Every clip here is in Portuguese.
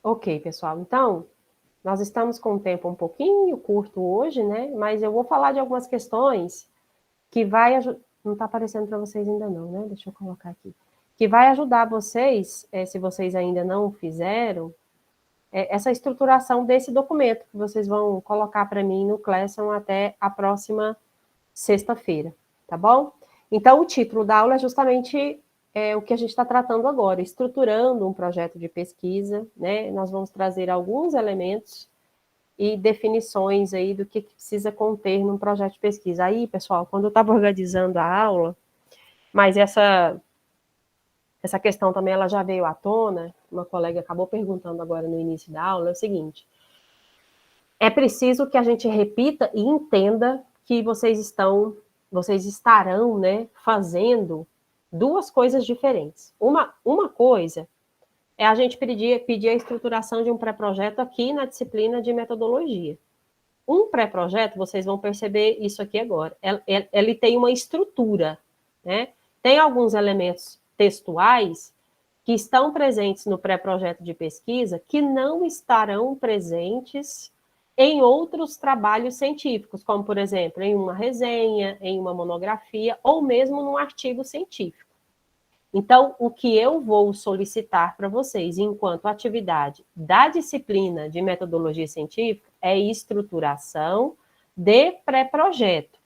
Ok, pessoal. Então, nós estamos com um tempo um pouquinho curto hoje, né? Mas eu vou falar de algumas questões que vai ajudar. Não está aparecendo para vocês ainda não, né? Deixa eu colocar aqui. Que vai ajudar vocês, se vocês ainda não fizeram, essa estruturação desse documento que vocês vão colocar para mim no Classroom até a próxima sexta-feira, tá bom? Então, o título da aula é justamente o que a gente está tratando agora, estruturando um projeto de pesquisa, né? Nós vamos trazer alguns elementos e definições aí do que precisa conter num projeto de pesquisa. Aí, pessoal, quando eu estava organizando a aula, mas essa questão também ela já veio à tona, uma colega acabou perguntando agora no início da aula, é o seguinte: é preciso que a gente repita e entenda que vocês estarão, né, fazendo duas coisas diferentes. Uma coisa é a gente pedir a estruturação de um pré-projeto aqui na disciplina de metodologia. Um pré-projeto, vocês vão perceber isso aqui agora, ele tem uma estrutura, né? Tem alguns elementos textuais que estão presentes no pré-projeto de pesquisa que não estarão presentes em outros trabalhos científicos, como, por exemplo, em uma resenha, em uma monografia, ou mesmo num artigo científico. Então, o que eu vou solicitar para vocês, enquanto atividade da disciplina de metodologia científica, é estruturação de pré-projeto.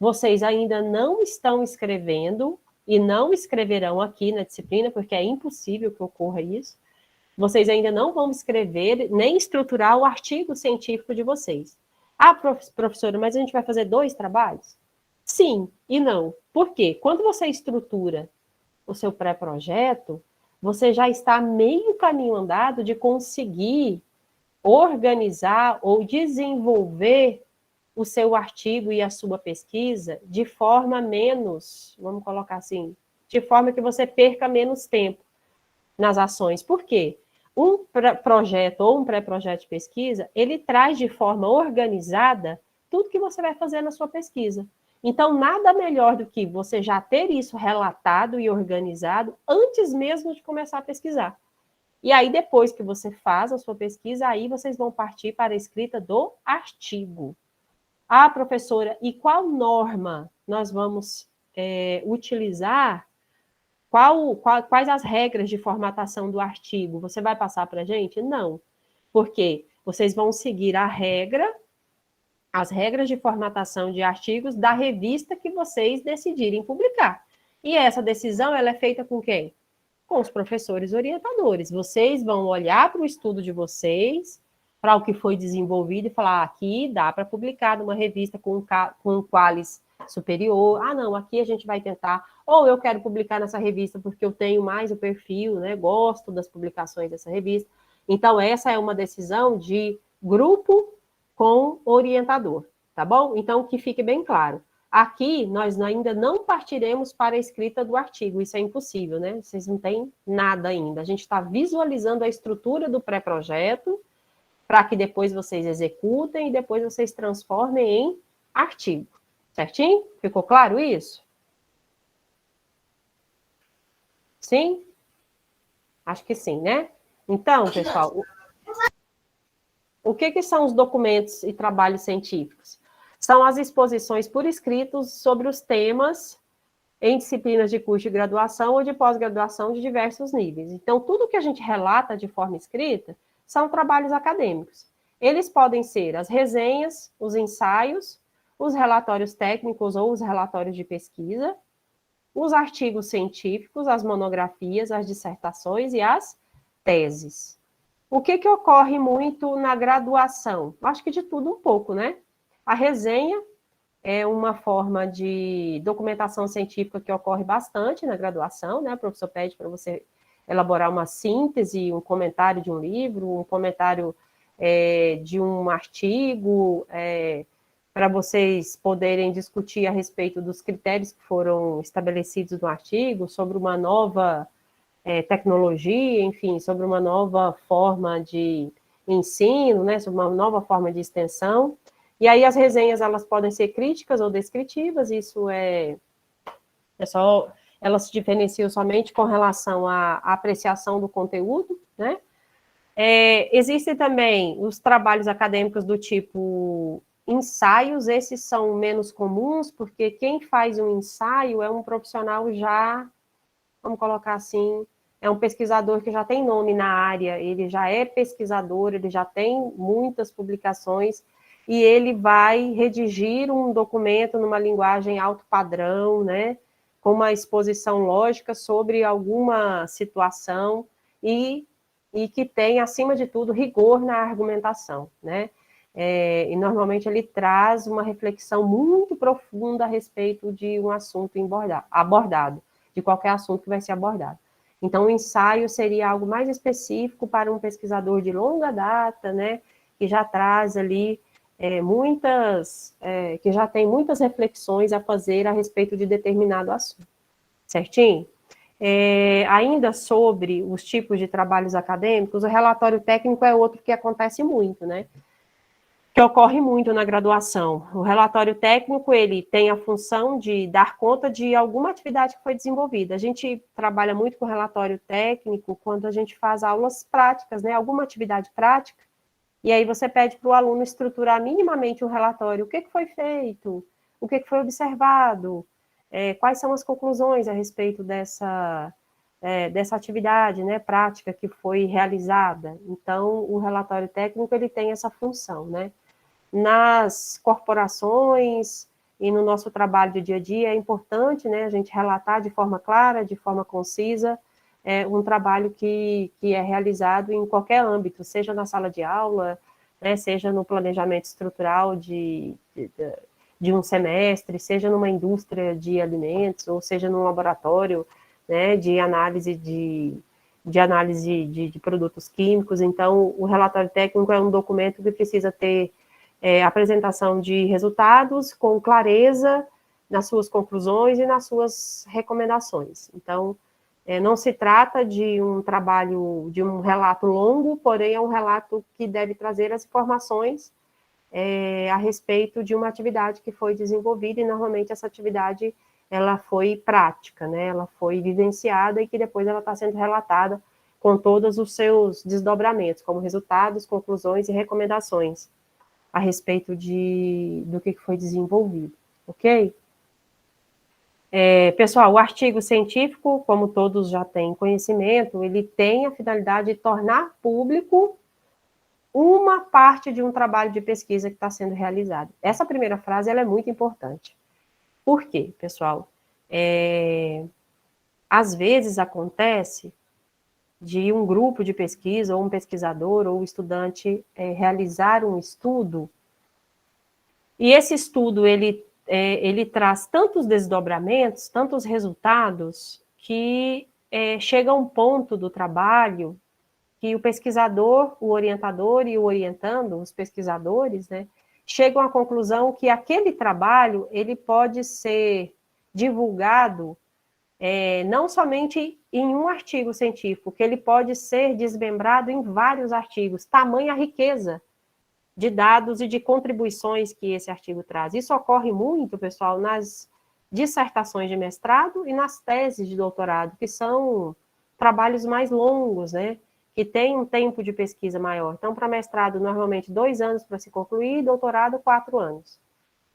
Vocês ainda não estão escrevendo e não escreverão aqui na disciplina, porque é impossível que ocorra isso. Vocês ainda não vão escrever nem estruturar o artigo científico de vocês. Ah, professora, mas a gente vai fazer 2 trabalhos? Sim e não. Por quê? Quando você estrutura o seu pré-projeto, você já está meio caminho andado de conseguir organizar ou desenvolver o seu artigo e a sua pesquisa de forma menos, vamos colocar assim, de forma que você perca menos tempo nas ações. Por quê? Um projeto ou um pré-projeto de pesquisa, ele traz de forma organizada tudo que você vai fazer na sua pesquisa. Então, nada melhor do que você já ter isso relatado e organizado antes mesmo de começar a pesquisar. E aí, depois que você faz a sua pesquisa, aí vocês vão partir para a escrita do artigo. Ah, professora, e qual norma nós vamos utilizar? Quais as regras de formatação do artigo? Você vai passar para a gente? Não. Porque vocês vão seguir as regras de formatação de artigos da revista que vocês decidirem publicar. E essa decisão ela é feita com quem? Com os professores orientadores. Vocês vão olhar para o estudo de vocês, para o que foi desenvolvido e falar, aqui dá para publicar numa revista com um qualis superior. Ah, não, aqui a gente vai tentar. Ou eu quero publicar nessa revista porque eu tenho mais o perfil, né? Gosto das publicações dessa revista. Então, essa é uma decisão de grupo com orientador, tá bom? Então, que fique bem claro. Aqui, nós ainda não partiremos para a escrita do artigo, isso é impossível, né? Vocês não têm nada ainda. A gente está visualizando a estrutura do pré-projeto para que depois vocês executem e depois vocês transformem em artigo. Certinho? Ficou claro isso? Sim? Acho que sim, né? Então, pessoal, o que são os documentos e trabalhos científicos? São as exposições por escritos sobre os temas em disciplinas de curso de graduação ou de pós-graduação de diversos níveis. Então, tudo que a gente relata de forma escrita são trabalhos acadêmicos. Eles podem ser as resenhas, os ensaios, os relatórios técnicos ou os relatórios de pesquisa, os artigos científicos, as monografias, as dissertações e as teses. O que ocorre muito na graduação? Acho que de tudo um pouco, né? A resenha é uma forma de documentação científica que ocorre bastante na graduação, né? O professor pede para você elaborar uma síntese, um comentário de um livro, um comentário de um artigo, para vocês poderem discutir a respeito dos critérios que foram estabelecidos no artigo, sobre uma nova tecnologia, enfim, sobre uma nova forma de ensino, né? Sobre uma nova forma de extensão. E aí as resenhas, elas podem ser críticas ou descritivas, isso elas se diferenciam somente com relação à apreciação do conteúdo, né? Existem também os trabalhos acadêmicos do tipo ensaios, esses são menos comuns, porque quem faz um ensaio é um profissional já, vamos colocar assim, é um pesquisador que já tem nome na área, ele já é pesquisador, ele já tem muitas publicações, e ele vai redigir um documento numa linguagem alto padrão, né, com uma exposição lógica sobre alguma situação, e, e que tem, acima de tudo, rigor na argumentação, né? E normalmente ele traz uma reflexão muito profunda a respeito de um assunto abordado, de qualquer assunto que vai ser abordado. Então, o ensaio seria algo mais específico para um pesquisador de longa data, né, que já traz ali que já tem muitas reflexões a fazer a respeito de determinado assunto. Certinho? Ainda sobre os tipos de trabalhos acadêmicos, o relatório técnico é outro que acontece muito, né? Que ocorre muito na graduação. O relatório técnico, ele tem a função de dar conta de alguma atividade que foi desenvolvida. A gente trabalha muito com relatório técnico quando a gente faz aulas práticas, né? Alguma atividade prática, e aí você pede para o aluno estruturar minimamente um relatório. O que foi feito? O que foi observado? Quais são as conclusões a respeito dessa atividade, né, prática que foi realizada? Então, o relatório técnico, ele tem essa função, né? Nas corporações e no nosso trabalho do dia a dia, é importante, né, a gente relatar de forma clara, de forma concisa, um trabalho que é realizado em qualquer âmbito, seja na sala de aula, né, seja no planejamento estrutural de um semestre, seja numa indústria de alimentos, ou seja num laboratório, né, de análise de produtos químicos. Então, o relatório técnico é um documento que precisa ter apresentação de resultados com clareza nas suas conclusões e nas suas recomendações. Então, não se trata de um trabalho, de um relato longo, porém é um relato que deve trazer as informações a respeito de uma atividade que foi desenvolvida, e normalmente essa atividade ela foi prática, né? Ela foi vivenciada e que depois ela está sendo relatada com todos os seus desdobramentos, como resultados, conclusões e recomendações a respeito do que foi desenvolvido, ok? Pessoal, o artigo científico, como todos já têm conhecimento, ele tem a finalidade de tornar público uma parte de um trabalho de pesquisa que está sendo realizado. Essa primeira frase ela é muito importante. Por quê, pessoal? Às vezes acontece de um grupo de pesquisa, ou um pesquisador, ou um estudante realizar um estudo, e esse estudo ele traz tantos desdobramentos, tantos resultados, que chega a um ponto do trabalho que o pesquisador, o orientador e o orientando, os pesquisadores, né, chegam à conclusão que aquele trabalho ele pode ser divulgado não somente em um artigo científico, que ele pode ser desmembrado em vários artigos, tamanha a riqueza de dados e de contribuições que esse artigo traz. Isso ocorre muito, pessoal, nas dissertações de mestrado e nas teses de doutorado, que são trabalhos mais longos, né? Que têm um tempo de pesquisa maior. Então, para mestrado, normalmente 2 anos para se concluir, doutorado, 4 anos.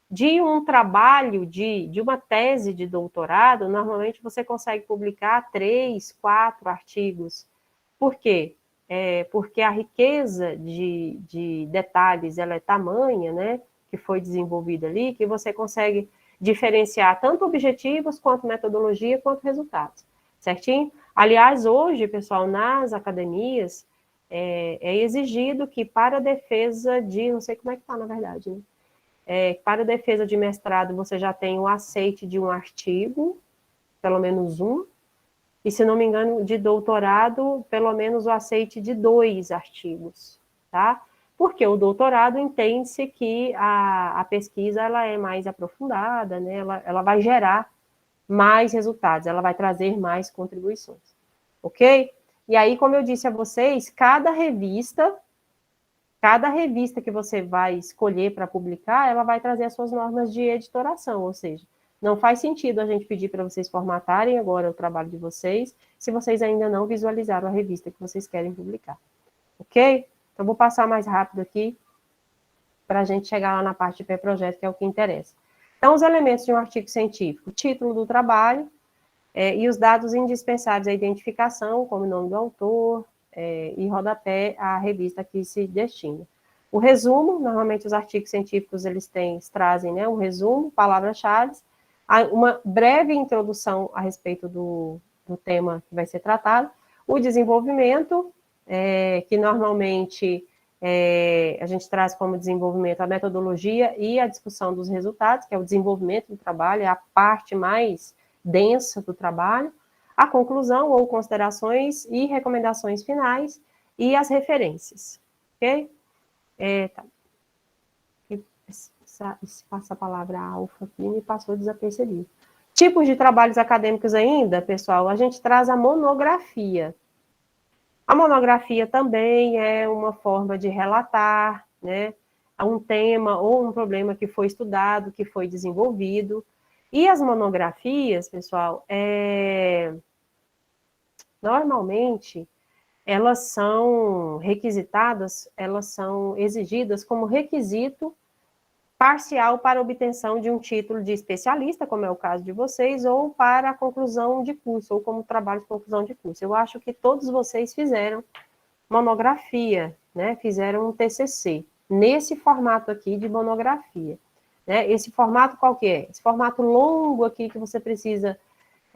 De um trabalho, de uma tese de doutorado, normalmente você consegue publicar 3, 4 artigos. Por quê? Porque a riqueza de detalhes ela é tamanha, né, que foi desenvolvida ali, que você consegue diferenciar tanto objetivos, quanto metodologia, quanto resultados, certinho? Aliás, hoje, pessoal, nas academias, é exigido que para a defesa de, não sei como é que está, na verdade, né? Para a defesa de mestrado, você já tem o aceite de um artigo, pelo menos um, e, se não me engano, de doutorado, pelo menos o aceite de 2 artigos, tá? Porque o doutorado entende-se que a pesquisa ela é mais aprofundada, né? Ela vai gerar mais resultados, ela vai trazer mais contribuições, ok? E aí, como eu disse a vocês, cada revista que você vai escolher para publicar, ela vai trazer as suas normas de editoração, ou seja, não faz sentido a gente pedir para vocês formatarem agora o trabalho de vocês, se vocês ainda não visualizaram a revista que vocês querem publicar. ok? Então, vou passar mais rápido aqui para a gente chegar lá na parte de pré-projeto, que é o que interessa. Então, os elementos de um artigo científico: título do trabalho, e os dados indispensáveis à identificação, como o nome do autor, e rodapé, a revista que se destina. O resumo: normalmente os artigos científicos eles trazem, né, um resumo, palavras-chave, uma breve introdução a respeito do tema que vai ser tratado. O desenvolvimento, que normalmente a gente traz como desenvolvimento a metodologia e a discussão dos resultados, que é o desenvolvimento do trabalho, é a parte mais densa do trabalho, a conclusão ou considerações e recomendações finais e as referências, ok? Tá. Passa a palavra alfa aqui, me passou desapercebido. Tipos de trabalhos acadêmicos ainda, pessoal, a gente traz a monografia. A monografia também é uma forma de relatar, né, um tema ou um problema que foi estudado, que foi desenvolvido. E as monografias, pessoal, normalmente, elas são requisitadas, elas são exigidas como requisito parcial para obtenção de um título de especialista, como é o caso de vocês, ou para a conclusão de curso, ou como trabalho de conclusão de curso. Eu acho que todos vocês fizeram monografia, né? Fizeram um TCC, nesse formato aqui de monografia. Né? Esse formato qual que é? Esse formato longo aqui que você precisa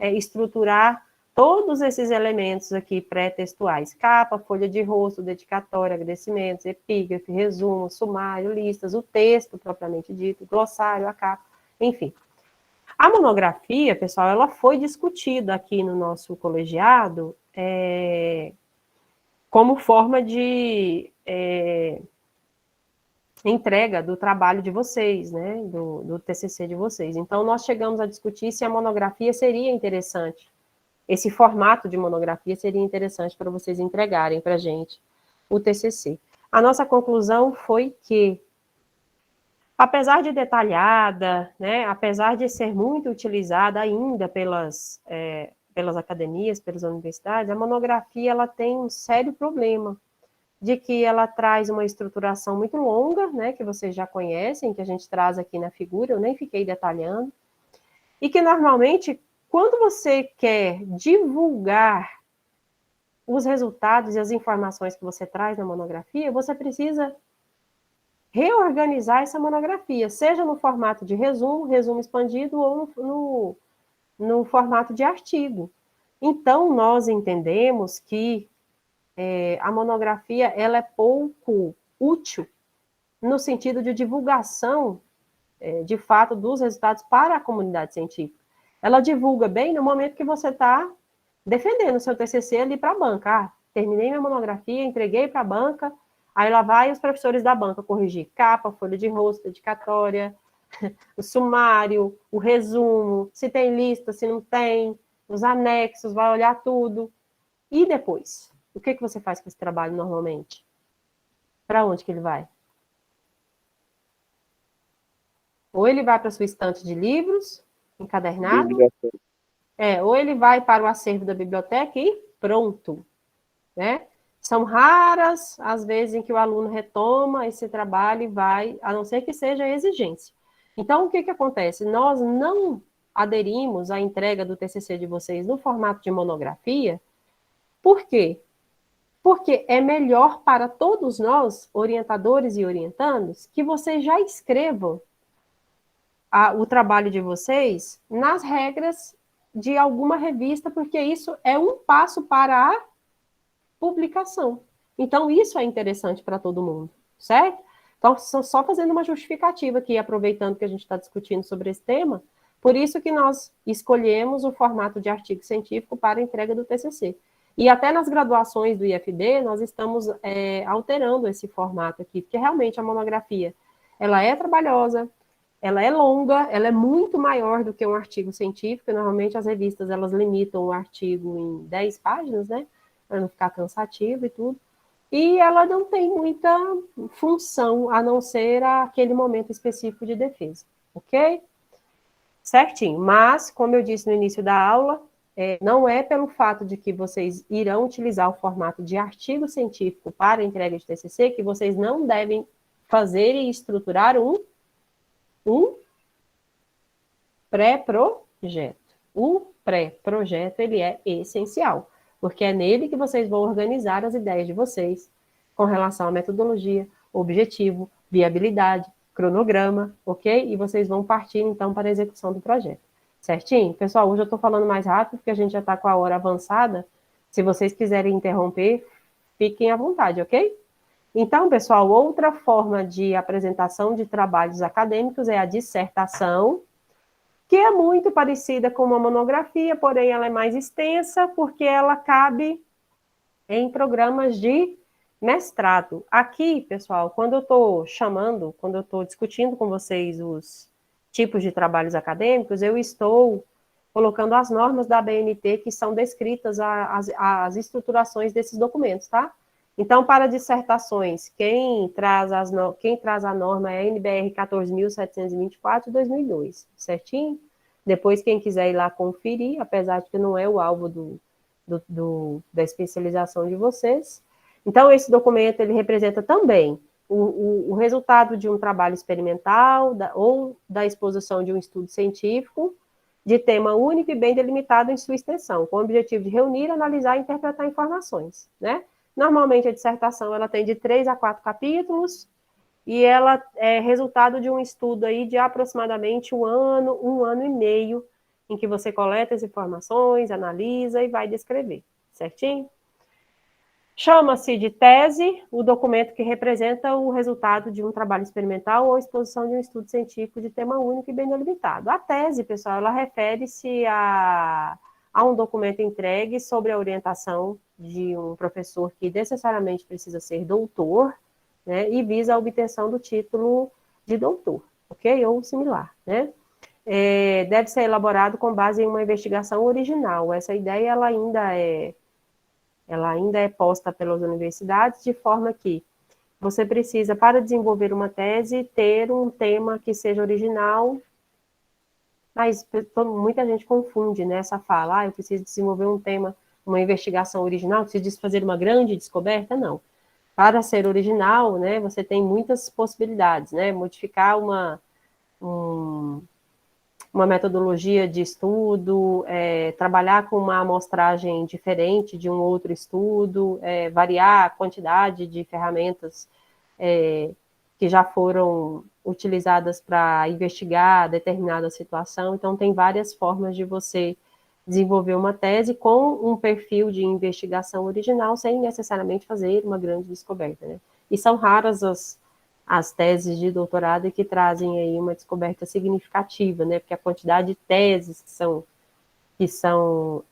estruturar todos esses elementos aqui pré-textuais: capa, folha de rosto, dedicatória, agradecimentos, epígrafe, resumo, sumário, listas, o texto propriamente dito, glossário, a capa, enfim. A monografia, pessoal, ela foi discutida aqui no nosso colegiado como forma de entrega do trabalho de vocês, né, do TCC de vocês. Então, nós chegamos a discutir se a monografia seria interessante. Esse formato de monografia seria interessante para vocês entregarem para a gente o TCC. A nossa conclusão foi que, apesar de detalhada, né, apesar de ser muito utilizada ainda pelas academias, pelas universidades, a monografia ela tem um sério problema, de que ela traz uma estruturação muito longa, né, que vocês já conhecem, que a gente traz aqui na figura, eu nem fiquei detalhando, e que normalmente, quando você quer divulgar os resultados e as informações que você traz na monografia, você precisa reorganizar essa monografia, seja no formato de resumo, resumo expandido, ou no formato de artigo. Então, nós entendemos que a monografia ela é pouco útil no sentido de divulgação, de fato, dos resultados para a comunidade científica. Ela divulga bem no momento que você está defendendo o seu TCC ali para a banca. Ah, terminei minha monografia, entreguei para a banca, aí lá vai os professores da banca corrigir capa, folha de rosto, dedicatória, o sumário, o resumo, se tem lista, se não tem, os anexos, vai olhar tudo. E depois? O que você faz com esse trabalho normalmente? Para onde que ele vai? Ou ele vai para a sua estante de livros, encadernado, ou ele vai para o acervo da biblioteca e pronto, né? São raras as vezes em que o aluno retoma esse trabalho e vai, a não ser que seja exigência. Então, o que acontece? Nós não aderimos à entrega do TCC de vocês no formato de monografia. Por quê? Porque é melhor para todos nós, orientadores e orientandos, que vocês já escrevam o trabalho de vocês nas regras de alguma revista, porque isso é um passo para a publicação. Então, isso é interessante para todo mundo, certo? Então, só fazendo uma justificativa aqui, aproveitando que a gente está discutindo sobre esse tema, por isso que nós escolhemos o formato de artigo científico para a entrega do TCC. E até nas graduações do IFD, nós estamos alterando esse formato aqui, porque realmente a monografia, ela é trabalhosa, ela é longa, ela é muito maior do que um artigo científico, e normalmente as revistas, elas limitam o artigo em 10 páginas, né, para não ficar cansativo e tudo, e ela não tem muita função, a não ser aquele momento específico de defesa, ok? Certinho, mas, como eu disse no início da aula, Não é pelo fato de que vocês irão utilizar o formato de artigo científico para entrega de TCC que vocês não devem fazer e estruturar um pré-projeto. O pré-projeto, ele é essencial, porque é nele que vocês vão organizar as ideias de vocês com relação à metodologia, objetivo, viabilidade, cronograma, ok? E vocês vão partir, então, para a execução do projeto. Certinho? Pessoal, hoje eu estou falando mais rápido, porque a gente já está com a hora avançada. Se vocês quiserem interromper, fiquem à vontade, ok? Então, pessoal, outra forma de apresentação de trabalhos acadêmicos é a dissertação, que é muito parecida com uma monografia, porém ela é mais extensa, porque ela cabe em programas de mestrado. Aqui, pessoal, quando eu estou discutindo com vocês os tipos de trabalhos acadêmicos, eu estou colocando as normas da ABNT que são descritas as estruturações desses documentos, tá? Então, para dissertações, quem traz a norma é a NBR 14.724 de 2002, certinho? Depois, quem quiser ir lá conferir, apesar de que não é o alvo da especialização de vocês. Então, esse documento, ele representa também o resultado de um trabalho experimental ou da exposição de um estudo científico de tema único e bem delimitado em sua extensão, com o objetivo de reunir, analisar e interpretar informações, né? Normalmente, a dissertação, ela tem de 3 a 4 capítulos, e ela é resultado de um estudo aí de aproximadamente um ano e meio, em que você coleta as informações, analisa e vai descrever, certinho? Chama-se de tese o documento que representa o resultado de um trabalho experimental ou exposição de um estudo científico de tema único e bem delimitado. A tese, pessoal, ela refere-se a um documento entregue sobre a orientação de um professor que necessariamente precisa ser doutor, né, e visa a obtenção do título de doutor, ok? Ou similar, né? Deve ser elaborado com base em uma investigação original. Essa ideia, ela ainda é posta pelas universidades, de forma que você precisa, para desenvolver uma tese, ter um tema que seja original, mas muita gente confunde, né, essa fala, eu preciso desenvolver um tema, uma investigação original, preciso fazer uma grande descoberta, não. Para ser original, né, você tem muitas possibilidades, né, modificar uma metodologia de estudo, trabalhar com uma amostragem diferente de um outro estudo, variar a quantidade de ferramentas que já foram utilizadas para investigar determinada situação. Então, tem várias formas de você desenvolver uma tese com um perfil de investigação original, sem necessariamente fazer uma grande descoberta, né? E são raras as teses de doutorado que trazem aí uma descoberta significativa, né? Porque a quantidade de teses que são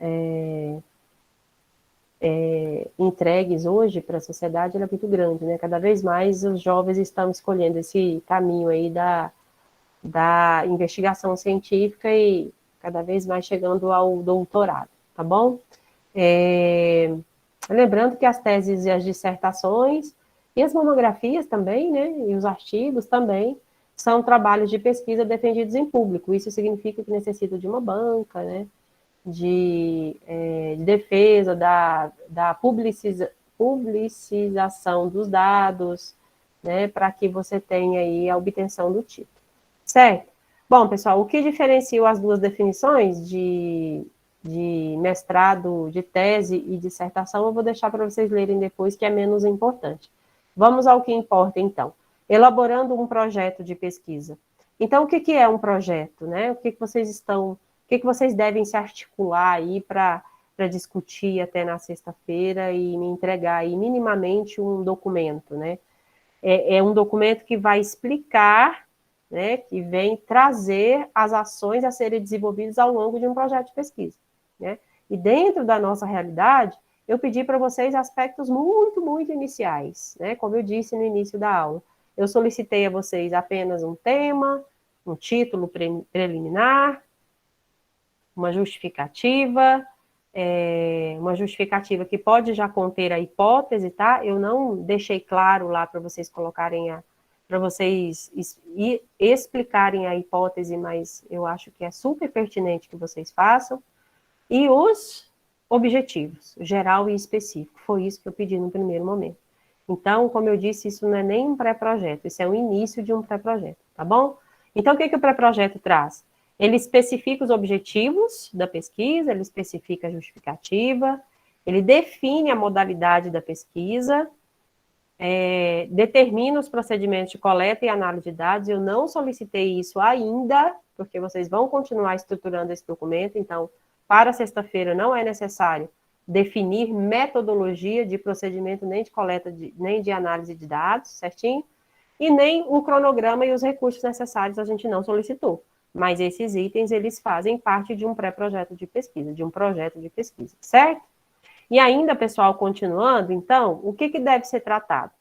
entregues hoje para a sociedade é muito grande, né? Cada vez mais os jovens estão escolhendo esse caminho aí da investigação científica e cada vez mais chegando ao doutorado, tá bom? Lembrando que as teses e as dissertações e as monografias também, né, e os artigos também, são trabalhos de pesquisa defendidos em público. Isso significa que necessita de uma banca, né, de defesa da publicização dos dados, né, para que você tenha aí a obtenção do título. Certo? Bom, pessoal, o que diferencia as duas definições de mestrado, de tese e dissertação, eu vou deixar para vocês lerem depois, que é menos importante. Vamos ao que importa, então. Elaborando um projeto de pesquisa. Então, o que é um projeto, né? O que vocês devem se articular aí para discutir até na sexta-feira e me entregar aí minimamente um documento, né? É um documento que vai explicar, né, que vem trazer as ações a serem desenvolvidas ao longo de um projeto de pesquisa, né? E dentro da nossa realidade, eu pedi para vocês aspectos muito, muito iniciais, né? Como eu disse no início da aula, eu solicitei a vocês apenas um tema, um título preliminar, uma justificativa que pode já conter a hipótese, tá? Eu não deixei claro lá para vocês colocarem para vocês explicarem a hipótese, mas eu acho que é super pertinente que vocês façam. e os objetivos, geral e específico. Foi isso que eu pedi no primeiro momento. Então, como eu disse, isso não é nem um pré-projeto, isso é o início de um pré-projeto, tá bom? Então, o que o pré-projeto traz? Ele especifica os objetivos da pesquisa, ele especifica a justificativa, ele define a modalidade da pesquisa, determina os procedimentos de coleta e análise de dados. Eu não solicitei isso ainda, porque vocês vão continuar estruturando esse documento, então, para sexta-feira não é necessário definir metodologia de procedimento nem de coleta, nem de análise de dados, certinho? E nem o cronograma e os recursos necessários a gente não solicitou. Mas esses itens, eles fazem parte de um pré-projeto de pesquisa, de um projeto de pesquisa, certo? E ainda, pessoal, continuando, então, o que deve ser tratado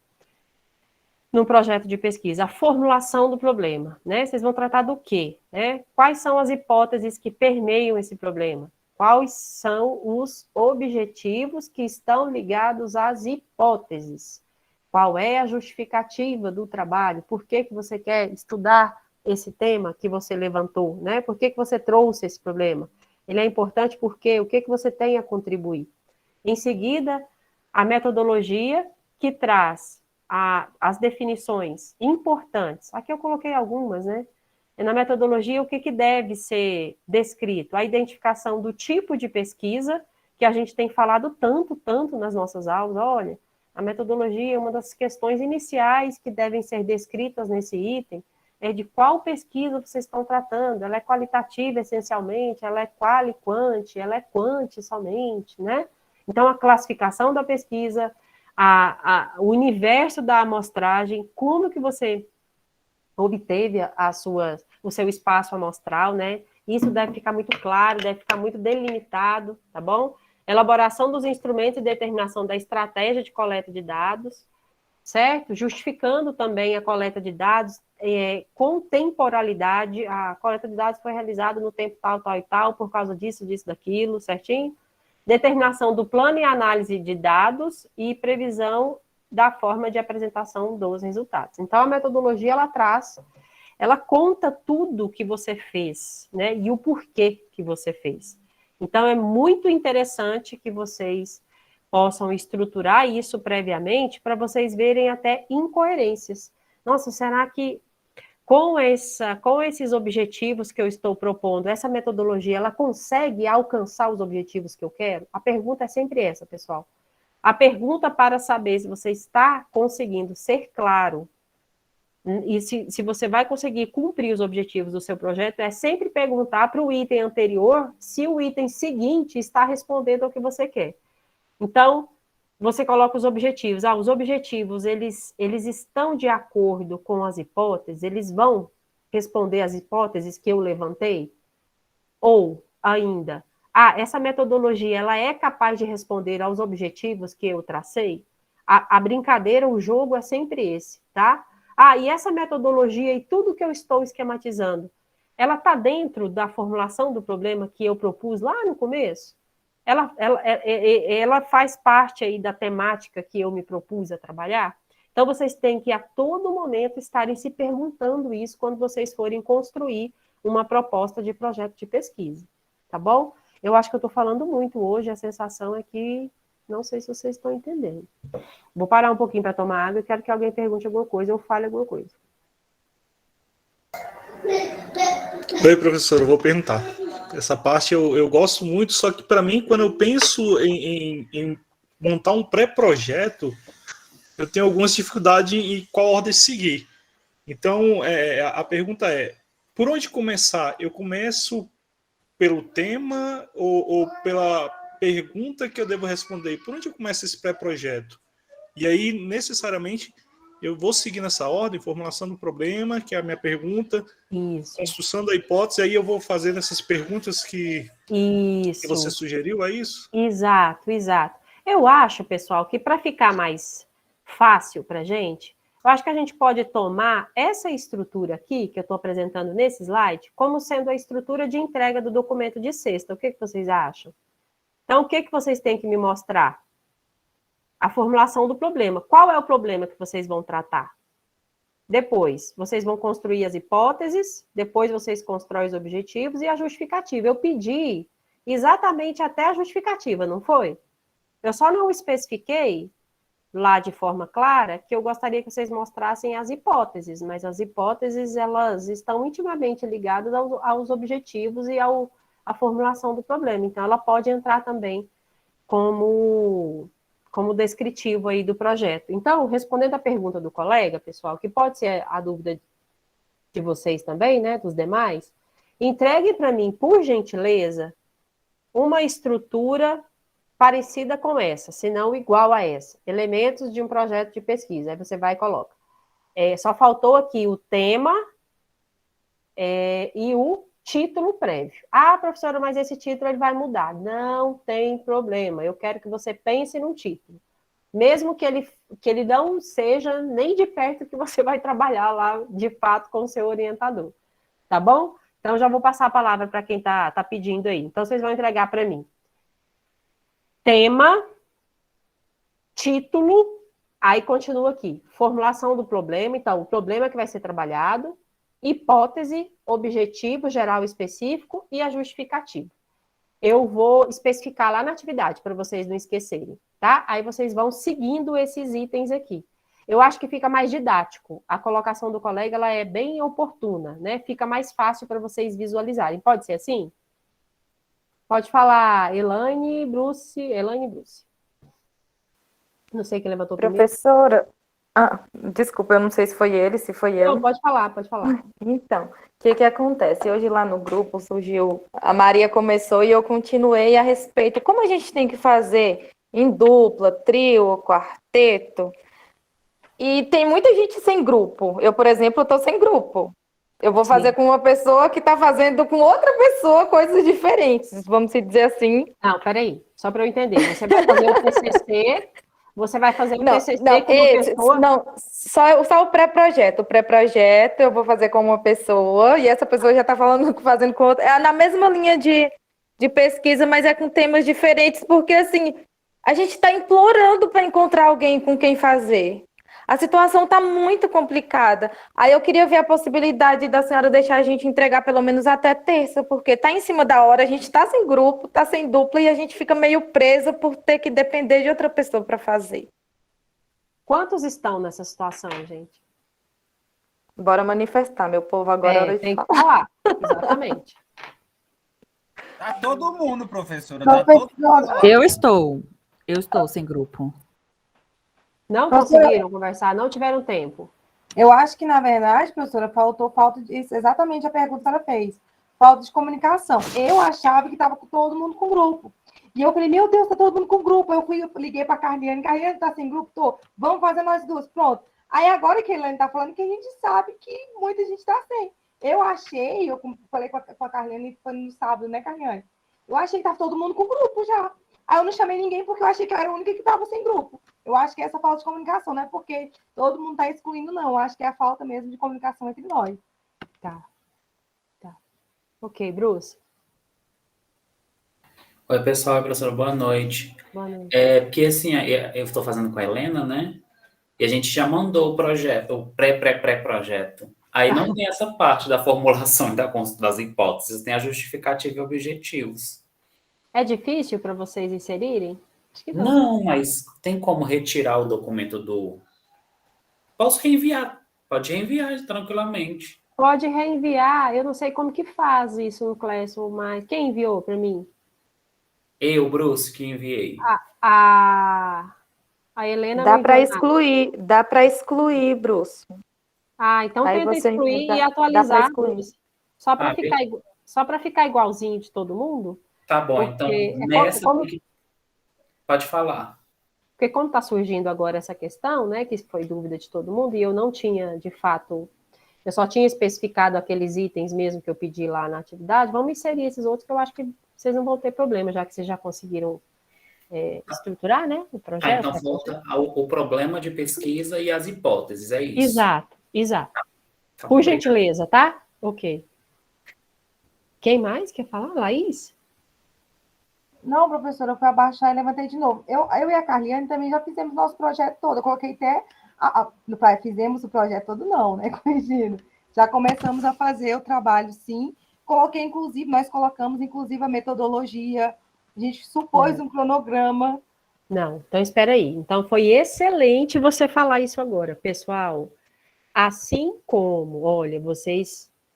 no projeto de pesquisa? A formulação do problema, né? Vocês vão tratar do quê? Né? Quais são as hipóteses que permeiam esse problema? Quais são os objetivos que estão ligados às hipóteses? Qual é a justificativa do trabalho? Por que você quer estudar esse tema que você levantou, né? Por que você trouxe esse problema? Ele é importante porque o que você tem a contribuir? Em seguida, a metodologia que traz as definições importantes. Aqui eu coloquei algumas, né? Na metodologia, o que deve ser descrito? A identificação do tipo de pesquisa, que a gente tem falado tanto nas nossas aulas. Olha, a metodologia é uma das questões iniciais que devem ser descritas nesse item, é de qual pesquisa vocês estão tratando. Ela é qualitativa, essencialmente, ela é quali-quant, ela é quant somente, né? Então, a classificação da pesquisa, o universo da amostragem, como que você obteve o seu espaço amostral, né? Isso deve ficar muito claro, deve ficar muito delimitado, tá bom? Elaboração dos instrumentos e determinação da estratégia de coleta de dados, certo? Justificando também a coleta de dados com temporalidade. A coleta de dados foi realizada no tempo tal, tal e tal, por causa disso, daquilo, certinho? Determinação do plano e análise de dados e previsão da forma de apresentação dos resultados. Então, a metodologia, ela conta tudo que você fez, né, e o porquê que você fez. Então, é muito interessante que vocês possam estruturar isso previamente para vocês verem até incoerências. Nossa, será que com esses objetivos que eu estou propondo, essa metodologia, ela consegue alcançar os objetivos que eu quero? A pergunta é sempre essa, pessoal. A pergunta para saber se você está conseguindo ser claro e se você vai conseguir cumprir os objetivos do seu projeto é sempre perguntar para o item anterior se o item seguinte está respondendo ao que você quer. Então, você coloca os objetivos. Os objetivos, eles estão de acordo com as hipóteses? Eles vão responder às hipóteses que eu levantei? Ou, ainda, essa metodologia, ela é capaz de responder aos objetivos que eu tracei? A brincadeira, o jogo é sempre esse, tá? E essa metodologia e tudo que eu estou esquematizando, ela está dentro da formulação do problema que eu propus lá no começo? Ela faz parte aí da temática que eu me propus a trabalhar? Então, vocês têm que, a todo momento, estarem se perguntando isso quando vocês forem construir uma proposta de projeto de pesquisa, tá bom? Eu acho que eu estou falando muito hoje, a sensação é que, não sei se vocês estão entendendo. Vou parar um pouquinho para tomar água e quero que alguém pergunte alguma coisa ou fale alguma coisa. Oi, professor, eu vou perguntar. Essa parte eu gosto muito, só que para mim, quando eu penso em montar um pré-projeto, eu tenho algumas dificuldades em qual ordem seguir. Então, a pergunta é, por onde começar? Eu começo pelo tema ou pela pergunta que eu devo responder? Por onde eu começo esse pré-projeto? E aí, necessariamente, eu vou seguir nessa ordem, formulação do problema, que é a minha pergunta, Isso. construção da hipótese, aí eu vou fazendo essas perguntas que você sugeriu, é isso? Exato. Eu acho, pessoal, que para ficar mais fácil para a gente, eu acho que a gente pode tomar essa estrutura aqui, que eu estou apresentando nesse slide, como sendo a estrutura de entrega do documento de sexta. O que vocês acham? Então, o que vocês têm que me mostrar? A formulação do problema. Qual é o problema que vocês vão tratar? Depois, vocês vão construir as hipóteses, depois vocês constroem os objetivos e a justificativa. Eu pedi exatamente até a justificativa, não foi? Eu só não especifiquei lá de forma clara que eu gostaria que vocês mostrassem as hipóteses, mas as hipóteses, elas estão intimamente ligadas aos objetivos e à formulação do problema. Então, ela pode entrar também como descritivo aí do projeto. Então, respondendo à pergunta do colega, pessoal, que pode ser a dúvida de vocês também, né, dos demais, entregue para mim, por gentileza, uma estrutura parecida com essa, se não igual a essa. Elementos de um projeto de pesquisa. Aí você vai e coloca. Só faltou aqui o tema e o título prévio. Ah, professora, mas esse título ele vai mudar. Não tem problema. Eu quero que você pense num título. Mesmo que ele não seja nem de perto que você vai trabalhar lá, de fato, com o seu orientador. Tá bom? Então, já vou passar a palavra para quem tá pedindo aí. Então, vocês vão entregar para mim. Tema, título, aí continua aqui. Formulação do problema, então, o problema que vai ser trabalhado, hipótese, objetivo geral específico e a justificativa. Eu vou especificar lá na atividade, para vocês não esquecerem, tá? Aí vocês vão seguindo esses itens aqui. Eu acho que fica mais didático. A colocação do colega, ela é bem oportuna, né? Fica mais fácil para vocês visualizarem. Pode ser assim? Pode falar, Elaine Bruce. Não sei quem levantou primeiro. Professora, desculpa, eu não sei se foi ele, se foi ele. Não, pode falar. Então, o que acontece? Hoje lá no grupo surgiu, a Maria começou e eu continuei a respeito. Como a gente tem que fazer em dupla, trio, quarteto? E tem muita gente sem grupo. Eu, por exemplo, estou sem grupo. Eu vou fazer com uma pessoa que está fazendo com outra pessoa coisas diferentes, vamos dizer assim. Não, peraí, só para eu entender. Você vai fazer o TCC, com uma pessoa... Não, só o pré-projeto. O pré-projeto eu vou fazer com uma pessoa e essa pessoa já está fazendo com outra. É na mesma linha de pesquisa, mas é com temas diferentes, porque assim, a gente está implorando para encontrar alguém com quem fazer. A situação está muito complicada. Aí eu queria ver a possibilidade da senhora deixar a gente entregar pelo menos até terça, porque está em cima da hora, a gente está sem grupo, está sem dupla e a gente fica meio presa por ter que depender de outra pessoa para fazer. Quantos estão nessa situação, gente? Bora manifestar, meu povo, agora é hora de tem que falar, exatamente. Tá todo mundo, professora. Tá todo mundo. Eu estou sem grupo. Não conseguiram conversar, não tiveram tempo. Eu acho que, na verdade, professora, falta disso, exatamente a pergunta que a senhora fez. Falta de comunicação. Eu achava que estava com todo mundo com grupo. E eu falei, meu Deus, está todo mundo com grupo. Eu liguei para a Carliane. Carliane, está sem grupo? Tô. Vamos fazer nós duas. Pronto. Aí agora que a Elaine está falando que a gente sabe que muita gente está sem. Eu falei com a Carliane, foi no sábado, né, Carliane? Eu achei que estava todo mundo com grupo já. Aí eu não chamei ninguém porque eu achei que eu era a única que estava sem grupo. Eu acho que é essa falta de comunicação, não é porque todo mundo está excluindo, não. Eu acho que é a falta mesmo de comunicação entre nós. Tá. Ok, Bruce. Oi, pessoal, professora, boa noite. Boa noite. Porque assim, eu estou fazendo com a Helena, né? E a gente já mandou o projeto, o pré-projeto. Aí não tem essa parte da formulação das hipóteses, tem a justificativa e objetivos. É difícil para vocês inserirem? Acho que Não, mas tem como retirar o documento do... Posso reenviar, pode reenviar tranquilamente. Pode reenviar, eu não sei como que faz isso no Classroom, mas quem enviou para mim? Eu, Bruce, que enviei. A Helena dá para excluir, Bruce. Então aí tenta excluir e atualizar, Bruce. Só para ficar igualzinho de todo mundo. Tá bom, então nessa... Pode falar. Porque como está surgindo agora essa questão, né, que foi dúvida de todo mundo, e eu não tinha, de fato, eu só tinha especificado aqueles itens mesmo que eu pedi lá na atividade, vamos inserir esses outros que eu acho que vocês não vão ter problema, já que vocês já conseguiram estruturar, né, o projeto. Então volta ao problema de pesquisa e as hipóteses, é isso? Exato. Por gentileza, tá? Ok. Quem mais quer falar? Laís? Não, professora, eu fui abaixar e levantei de novo. Eu e a Carliane também já fizemos nosso projeto todo. Eu coloquei até... fizemos o projeto todo, não, né? Corrigindo. Já começamos a fazer o trabalho, sim, coloquei, inclusive, nós colocamos, inclusive, a metodologia, a gente supôs um cronograma. Não, então espera aí. Então foi excelente você falar isso agora, pessoal. Assim como, olha,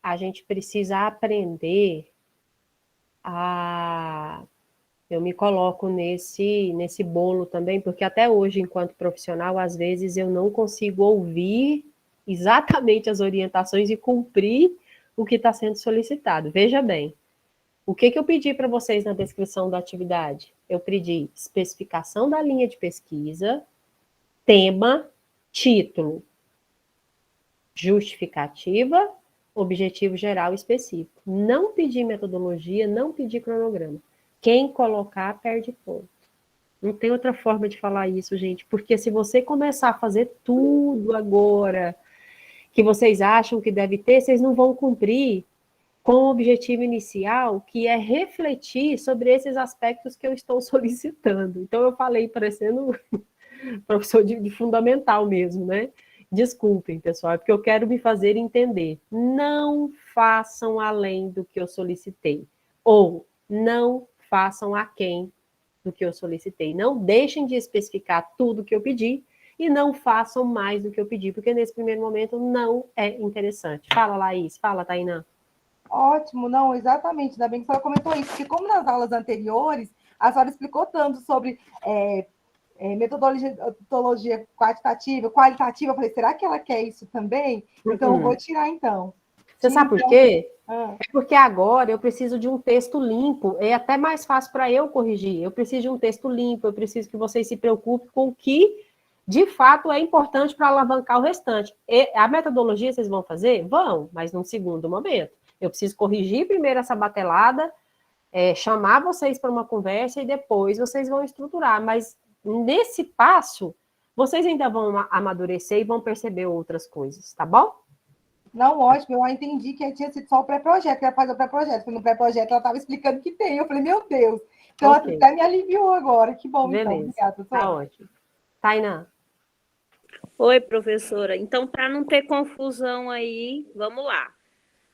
a gente precisa aprender a. Eu me coloco nesse bolo também, porque até hoje, enquanto profissional, às vezes eu não consigo ouvir exatamente as orientações e cumprir o que está sendo solicitado. Veja bem, o que eu pedi para vocês na descrição da atividade? Eu pedi especificação da linha de pesquisa, tema, título, justificativa, objetivo geral específico. Não pedi metodologia, não pedi cronograma. Quem colocar, perde ponto. Não tem outra forma de falar isso, gente, porque se você começar a fazer tudo agora que vocês acham que deve ter, vocês não vão cumprir com o objetivo inicial, que é refletir sobre esses aspectos que eu estou solicitando. Então, eu falei parecendo professor de fundamental mesmo, né? Desculpem, pessoal, é porque eu quero me fazer entender. Não façam além do que eu solicitei. Ou não façam aquém do que eu solicitei. Não deixem de especificar tudo que eu pedi e não façam mais do que eu pedi, porque nesse primeiro momento não é interessante. Fala, Laís. Fala, Tainã. Ótimo, não, exatamente, ainda bem que a senhora comentou isso, porque como nas aulas anteriores, a senhora explicou tanto sobre metodologia quantitativa, qualitativa, eu falei, será que ela quer isso também? Então, eu vou tirar, então. Você sabe por quê? Ah. É porque agora eu preciso de um texto limpo, é até mais fácil para eu corrigir. Eu preciso de um texto limpo, eu preciso que vocês se preocupem com o que, de fato, é importante para alavancar o restante. E a metodologia vocês vão fazer? Vão, mas num segundo momento. Eu preciso corrigir primeiro essa batelada, chamar vocês para uma conversa e depois vocês vão estruturar. Mas nesse passo, vocês ainda vão amadurecer e vão perceber outras coisas, tá bom? Não, ótimo, eu entendi que tinha sido só o pré-projeto, que ia fazer o pré-projeto, porque no pré-projeto ela estava explicando que tem, eu falei, meu Deus, então Okay. até me aliviou agora, que bom, beleza. Então, obrigada, professora. Tá ótimo. Tainá. Oi, professora, então para não ter confusão aí, vamos lá.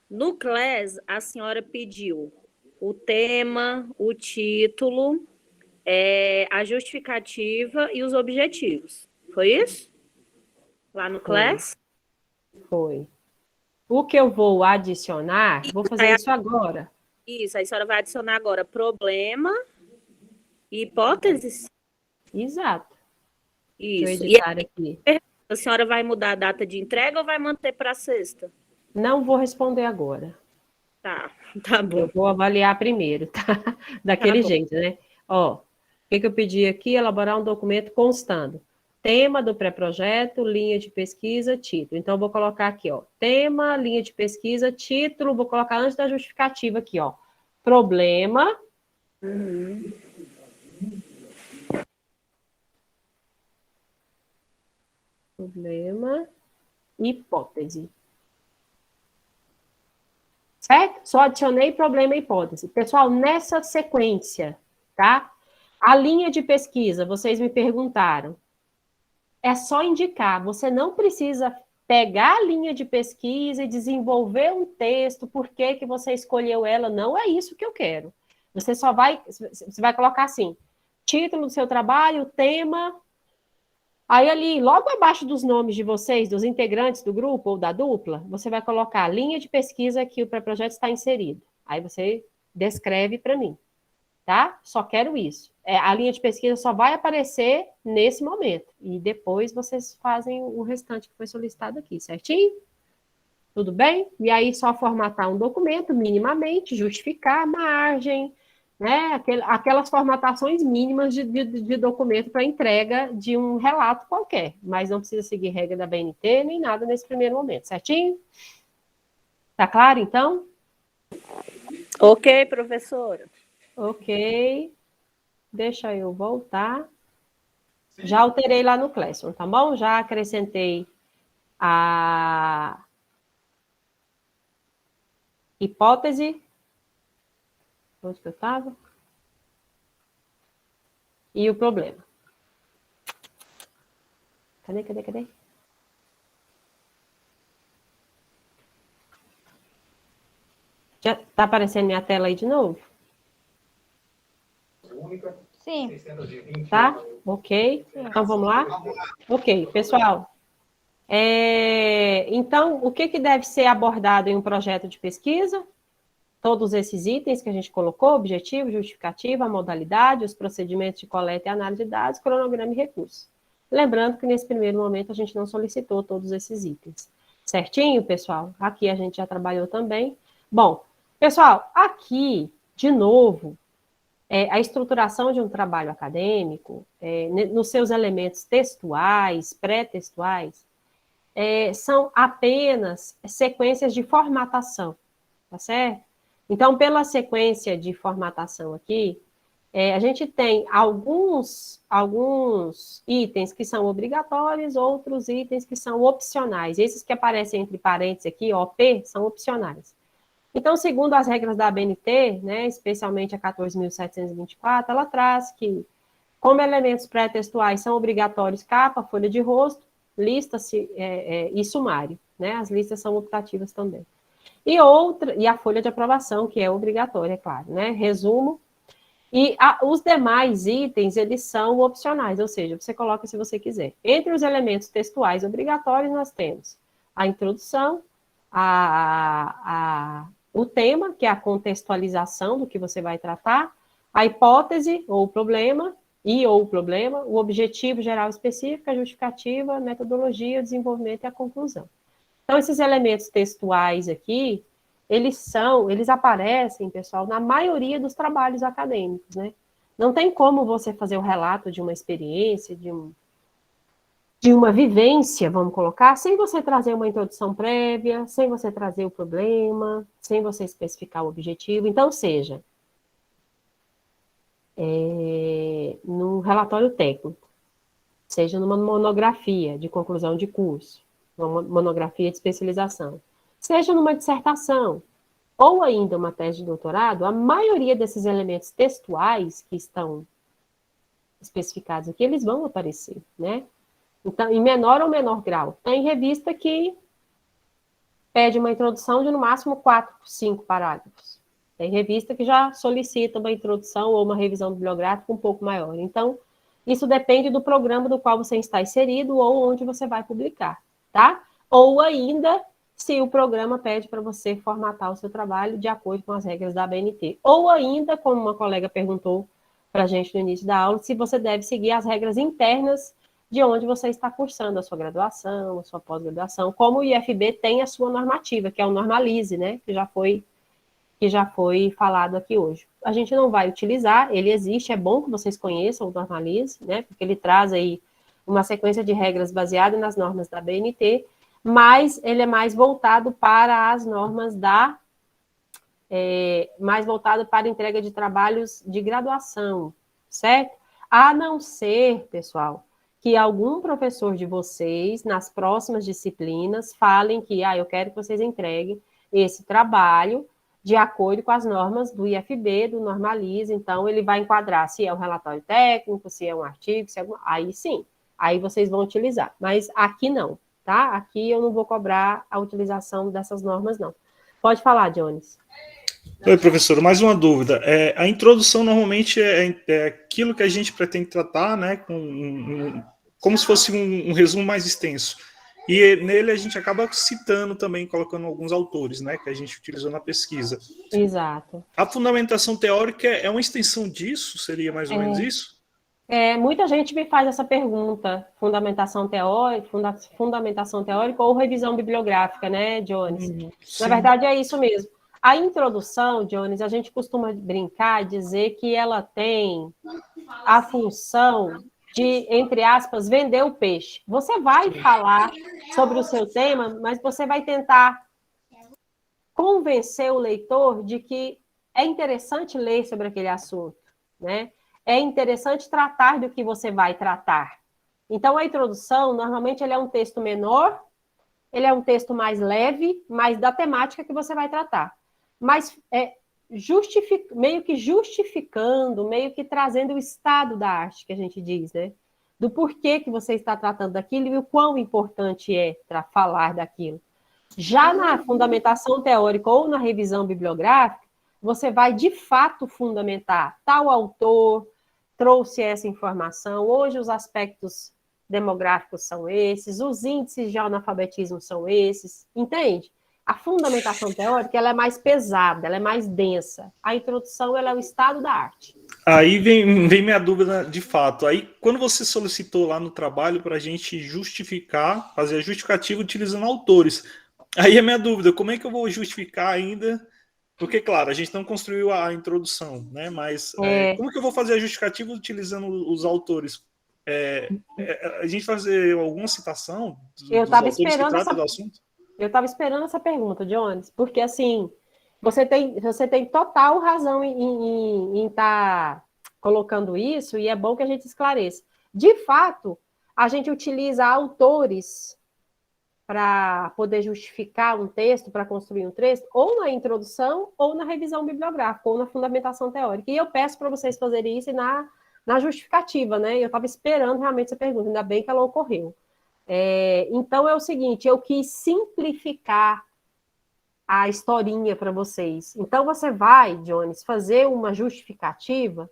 No CLES, a senhora pediu o tema, o título, a justificativa e os objetivos, foi isso? Lá no CLES? Foi. O que eu vou adicionar, vou fazer isso agora. Isso, aí a senhora vai adicionar agora problema e hipóteses? Exato. Isso. Deixa eu editar aqui. A senhora vai mudar a data de entrega ou vai manter para sexta? Não vou responder agora. Tá bom. Eu vou avaliar primeiro, tá? Daquele jeito, né? Ó, o que eu pedi aqui? Elaborar um documento constando. Tema do pré-projeto, linha de pesquisa, título. Então, eu vou colocar aqui, ó, tema, linha de pesquisa, título, vou colocar antes da justificativa aqui, ó. Problema. Problema, hipótese. Certo? Só adicionei problema e hipótese. Pessoal, nessa sequência, tá? A linha de pesquisa, vocês me perguntaram. É só indicar, você não precisa pegar a linha de pesquisa e desenvolver um texto, por que você escolheu ela, não é isso que eu quero. Você vai colocar assim, título do seu trabalho, tema, aí ali, logo abaixo dos nomes de vocês, dos integrantes do grupo ou da dupla, você vai colocar a linha de pesquisa que o pré-projeto está inserido. Aí você descreve para mim, tá? Só quero isso. A linha de pesquisa só vai aparecer nesse momento. E depois vocês fazem o restante que foi solicitado aqui, certinho? Tudo bem? E aí só formatar um documento minimamente, justificar a margem, né? Aquelas formatações mínimas de documento para entrega de um relato qualquer. Mas não precisa seguir regra da BNT nem nada nesse primeiro momento, certinho? Tá claro, então? Ok, professora. Ok. Deixa eu voltar. Já alterei lá no Classroom, tá bom? Já acrescentei a hipótese. Onde que eu estava? E o problema. Cadê? Já está aparecendo minha tela aí de novo? Sim. Tá? Ok. Então, vamos lá? Ok, pessoal. Então, o que deve ser abordado em um projeto de pesquisa? Todos esses itens que a gente colocou, objetivo, justificativa, modalidade, os procedimentos de coleta e análise de dados, cronograma e recursos. Lembrando que nesse primeiro momento a gente não solicitou todos esses itens. Certinho, pessoal? Aqui a gente já trabalhou também. Bom, pessoal, aqui, de novo, a estruturação de um trabalho acadêmico, nos seus elementos textuais, pré-textuais, são apenas sequências de formatação, tá certo? Então, pela sequência de formatação aqui, a gente tem alguns itens que são obrigatórios, outros itens que são opcionais. Esses que aparecem entre parênteses aqui, OP, são opcionais. Então, segundo as regras da ABNT, né, especialmente a 14.724, ela traz que, como elementos pré-textuais são obrigatórios capa, folha de rosto, lista-se e sumário, né? As listas são optativas também. E a folha de aprovação, que é obrigatória, é claro, né? Resumo. E os demais itens, eles são opcionais, ou seja, você coloca se você quiser. Entre os elementos textuais obrigatórios, nós temos a introdução, o tema, que é a contextualização do que você vai tratar, a hipótese ou problema, o objetivo geral específico, a justificativa, a metodologia, o desenvolvimento e a conclusão. Então, esses elementos textuais aqui, eles aparecem, pessoal, na maioria dos trabalhos acadêmicos, né? Não tem como você fazer o relato de uma experiência, de uma vivência, vamos colocar, sem você trazer uma introdução prévia, sem você trazer o problema, sem você especificar o objetivo. Então, seja num relatório técnico, seja numa monografia de conclusão de curso, uma monografia de especialização, seja numa dissertação, ou ainda uma tese de doutorado, a maioria desses elementos textuais que estão especificados aqui, eles vão aparecer, né? Então, em menor ou menor grau. Tem revista que pede uma introdução de, no máximo, 4, 5 parágrafos. Tem revista que já solicita uma introdução ou uma revisão bibliográfica um pouco maior. Então, isso depende do programa do qual você está inserido ou onde você vai publicar, tá? Ou ainda, se o programa pede para você formatar o seu trabalho de acordo com as regras da ABNT. Ou ainda, como uma colega perguntou para a gente no início da aula, se você deve seguir as regras internas de onde você está cursando a sua graduação, a sua pós-graduação, como o IFB tem a sua normativa, que é o Normalize, né? Que já foi falado aqui hoje. A gente não vai utilizar, ele existe, é bom que vocês conheçam o Normalize, né? Porque ele traz aí uma sequência de regras baseada nas normas da ABNT, mas ele é mais voltado para as normas mais voltado para a entrega de trabalhos de graduação, certo? A não ser, pessoal, que algum professor de vocês, nas próximas disciplinas, falem que, eu quero que vocês entreguem esse trabalho de acordo com as normas do IFB, do Normalize, então ele vai enquadrar se é um relatório técnico, se é um artigo, se é aí sim, aí vocês vão utilizar, mas aqui não, tá? Aqui eu não vou cobrar a utilização dessas normas, não. Pode falar, Jones. Oi, professor, mais uma dúvida. A introdução normalmente é aquilo que a gente pretende tratar, né, como se fosse um resumo mais extenso. E nele a gente acaba citando também, colocando alguns autores, né, que a gente utilizou na pesquisa. Exato. A fundamentação teórica é uma extensão disso? Seria mais ou menos isso? Muita gente me faz essa pergunta, fundamentação teórica ou revisão bibliográfica, né, Jones? Na verdade, é isso mesmo. A introdução, Jones, a gente costuma brincar, dizer que ela tem a função de, entre aspas, vender o peixe. Você vai falar sobre o seu tema, mas você vai tentar convencer o leitor de que é interessante ler sobre aquele assunto, né? É interessante tratar do que você vai tratar. Então, a introdução, normalmente, ele é um texto menor, ele é um texto mais leve, mas da temática que você vai tratar. Mas meio que justificando, meio que trazendo o estado da arte, que a gente diz, né? Do porquê que você está tratando daquilo e o quão importante é para falar daquilo. Já na fundamentação teórica ou na revisão bibliográfica, você vai, de fato, fundamentar tal autor trouxe essa informação, hoje os aspectos demográficos são esses, os índices de analfabetismo são esses, entende? A fundamentação teórica, ela é mais pesada, ela é mais densa. A introdução, ela é o estado da arte. Aí vem minha dúvida de fato. Aí, quando você solicitou lá no trabalho para a gente justificar, fazer a justificativa utilizando autores, aí a minha dúvida, como é que eu vou justificar ainda? Porque, claro, a gente não construiu a introdução, né? Mas como que eu vou fazer a justificativa utilizando os autores? A gente fazer alguma citação dos autores que tratam do assunto? Eu estava esperando essa pergunta, Jones, porque, assim, você tem total razão em estar colocando isso, e é bom que a gente esclareça. De fato, a gente utiliza autores para poder justificar um texto, para construir um texto, ou na introdução, ou na revisão bibliográfica, ou na fundamentação teórica. E eu peço para vocês fazerem isso na justificativa, né? Eu estava esperando realmente essa pergunta, ainda bem que ela ocorreu. Então, é o seguinte, eu quis simplificar a historinha para vocês. Então, você vai, Jones, fazer uma justificativa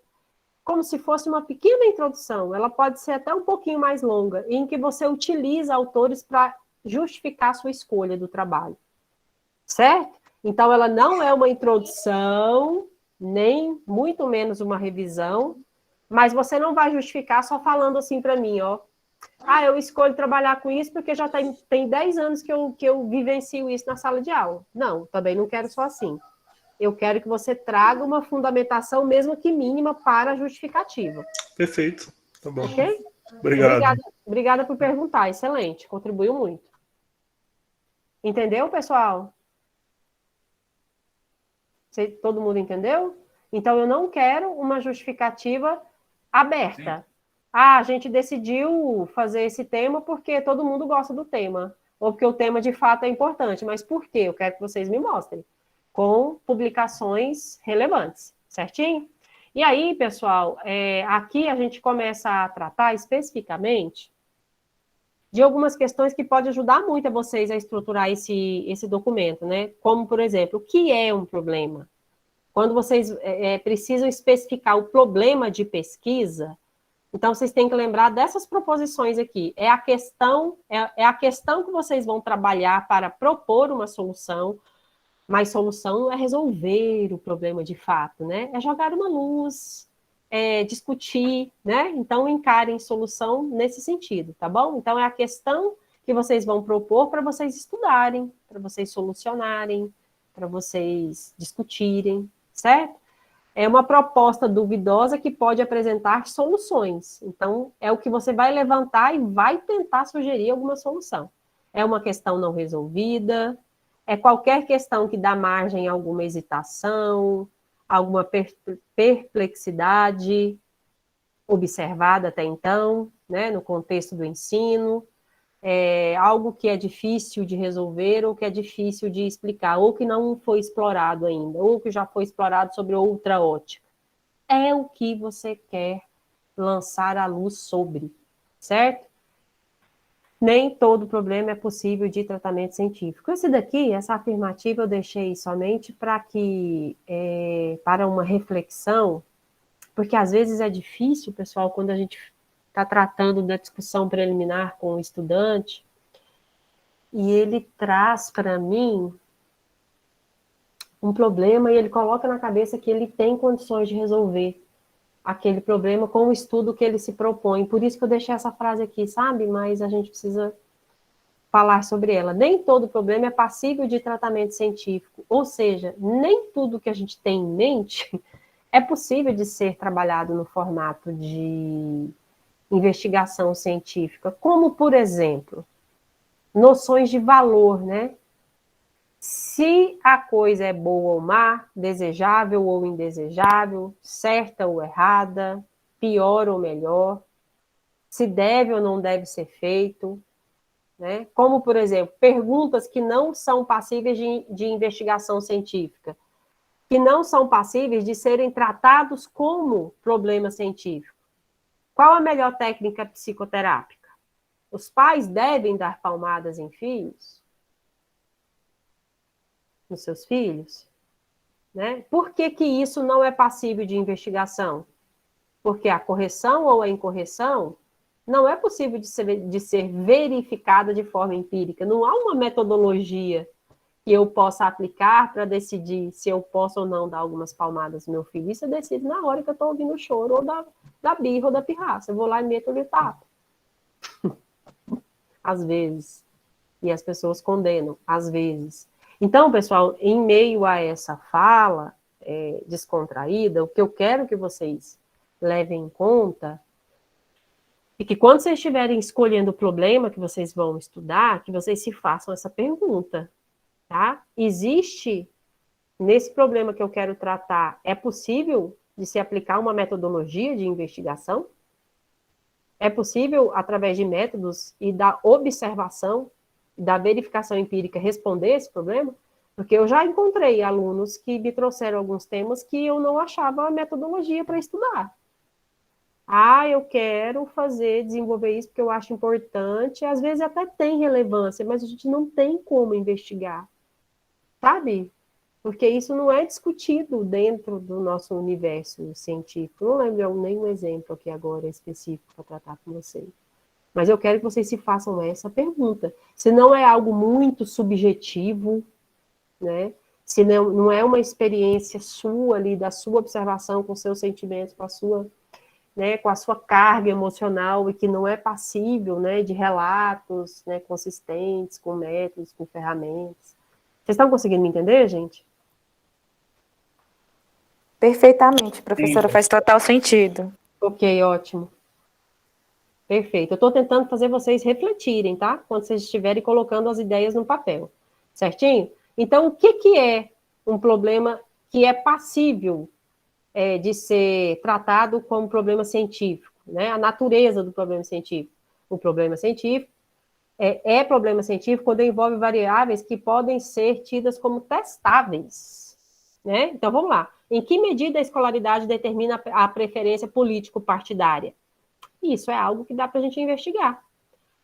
como se fosse uma pequena introdução. Ela pode ser até um pouquinho mais longa, em que você utiliza autores para justificar a sua escolha do trabalho. Certo? Então, ela não é uma introdução, nem muito menos uma revisão, mas você não vai justificar só falando assim para mim, ó. Eu escolho trabalhar com isso porque já tem 10 anos que eu vivencio isso na sala de aula. Não, também não quero só assim. Eu quero que você traga uma fundamentação, mesmo que mínima, para a justificativa. Perfeito. Tá bom. Ok? Obrigado. Obrigada por perguntar. Excelente. Contribuiu muito. Entendeu, pessoal? Todo mundo entendeu? Então, eu não quero uma justificativa aberta. Sim. A gente decidiu fazer esse tema porque todo mundo gosta do tema, ou porque o tema de fato é importante. Mas por quê? Eu quero que vocês me mostrem, com publicações relevantes, certinho? E aí, pessoal, aqui a gente começa a tratar especificamente de algumas questões que podem ajudar muito a vocês a estruturar esse documento, né? Como, por exemplo, o que é um problema? Quando vocês precisam especificar o problema de pesquisa, então, vocês têm que lembrar dessas proposições aqui. É a questão que vocês vão trabalhar para propor uma solução, mas solução não é resolver o problema de fato, né? É jogar uma luz, discutir, né? Então, encarem solução nesse sentido, tá bom? Então, é a questão que vocês vão propor para vocês estudarem, para vocês solucionarem, para vocês discutirem, certo? É uma proposta duvidosa que pode apresentar soluções. Então, é o que você vai levantar e vai tentar sugerir alguma solução. É uma questão não resolvida, é qualquer questão que dá margem a alguma hesitação, alguma perplexidade observada até então, né, no contexto do ensino, algo que é difícil de resolver ou que é difícil de explicar, ou que não foi explorado ainda, ou que já foi explorado sobre outra ótica. É o que você quer lançar a luz sobre, certo? Nem todo problema é possível de tratamento científico. Essa afirmativa eu deixei somente para uma reflexão, porque às vezes é difícil, pessoal, quando a gente está tratando da discussão preliminar com o estudante, e ele traz para mim um problema e ele coloca na cabeça que ele tem condições de resolver aquele problema com o estudo que ele se propõe. Por isso que eu deixei essa frase aqui, sabe? Mas a gente precisa falar sobre ela. Nem todo problema é passível de tratamento científico, ou seja, nem tudo que a gente tem em mente é possível de ser trabalhado no formato de investigação científica, como, por exemplo, noções de valor, né? Se a coisa é boa ou má, desejável ou indesejável, certa ou errada, pior ou melhor, se deve ou não deve ser feito, né? Como, por exemplo, perguntas que não são passíveis de investigação científica, que não são passíveis de serem tratados como problema científico. Qual a melhor técnica psicoterápica? Os pais devem dar palmadas em filhos? nos seus filhos? Né? Por que que isso não é passível de investigação? Porque a correção ou a incorreção não é possível de ser verificada de forma empírica. Não há uma metodologia que eu possa aplicar para decidir se eu posso ou não dar algumas palmadas no meu filho. Isso eu decido na hora que eu estou ouvindo o choro ou da birra ou da pirraça. Eu vou lá e meto-lhe o tapa. Às vezes. E as pessoas condenam, às vezes. Então, pessoal, em meio a essa fala descontraída, o que eu quero que vocês levem em conta é que quando vocês estiverem escolhendo o problema que vocês vão estudar, que vocês se façam essa pergunta, tá? Existe, nesse problema que eu quero tratar, é possível de se aplicar uma metodologia de investigação? É possível, através de métodos e da observação, da verificação empírica, responder esse problema? Porque eu já encontrei alunos que me trouxeram alguns temas que eu não achava a metodologia para estudar. Ah, eu quero desenvolver isso porque eu acho importante, às vezes até tem relevância, mas a gente não tem como investigar, sabe? Porque isso não é discutido dentro do nosso universo científico. Não lembro nenhum exemplo aqui agora específico para tratar com vocês. Mas eu quero que vocês se façam essa pergunta. Se não é algo muito subjetivo, né? Se não é uma experiência sua ali, da sua observação com seus sentimentos, com a sua carga emocional e que não é passível, né, de relatos, né, consistentes, com métodos, com ferramentas. Vocês estão conseguindo me entender, gente? Perfeitamente, professora, Sim. faz total sentido. Ok, ótimo. Perfeito. Eu estou tentando fazer vocês refletirem, tá? Quando vocês estiverem colocando as ideias no papel. Certinho? Então, o que é um problema que é passível de ser tratado como problema científico, né? A natureza do problema científico. O problema científico é problema científico quando envolve variáveis que podem ser tidas como testáveis, né? Então, vamos lá. Em que medida a escolaridade determina a preferência político-partidária? Isso é algo que dá para a gente investigar.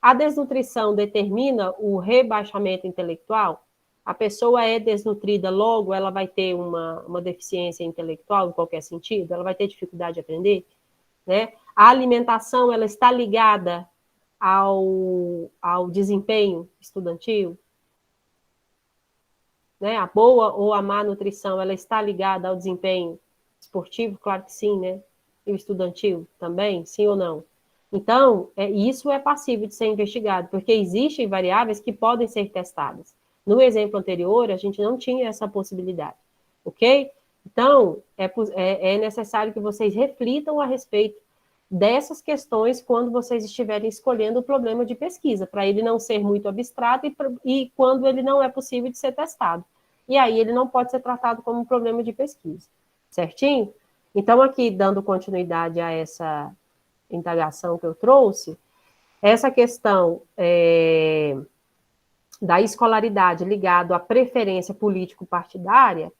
A desnutrição determina o rebaixamento intelectual? A pessoa é desnutrida, logo ela vai ter uma deficiência intelectual, em qualquer sentido? Ela vai ter dificuldade de aprender? Né? A alimentação, ela está ligada ao desempenho estudantil? Né? A boa ou a má nutrição, ela está ligada ao desempenho esportivo? Claro que sim, né? E o estudantil também, sim ou não? Então, isso é passível de ser investigado, porque existem variáveis que podem ser testadas. No exemplo anterior, a gente não tinha essa possibilidade, ok? Então, é necessário que vocês reflitam a respeito dessas questões quando vocês estiverem escolhendo o problema de pesquisa, para ele não ser muito abstrato e quando ele não é possível de ser testado. E aí ele não pode ser tratado como um problema de pesquisa, certinho? Então, aqui, dando continuidade a essa indagação que eu trouxe, essa questão da escolaridade ligado à preferência político-partidária,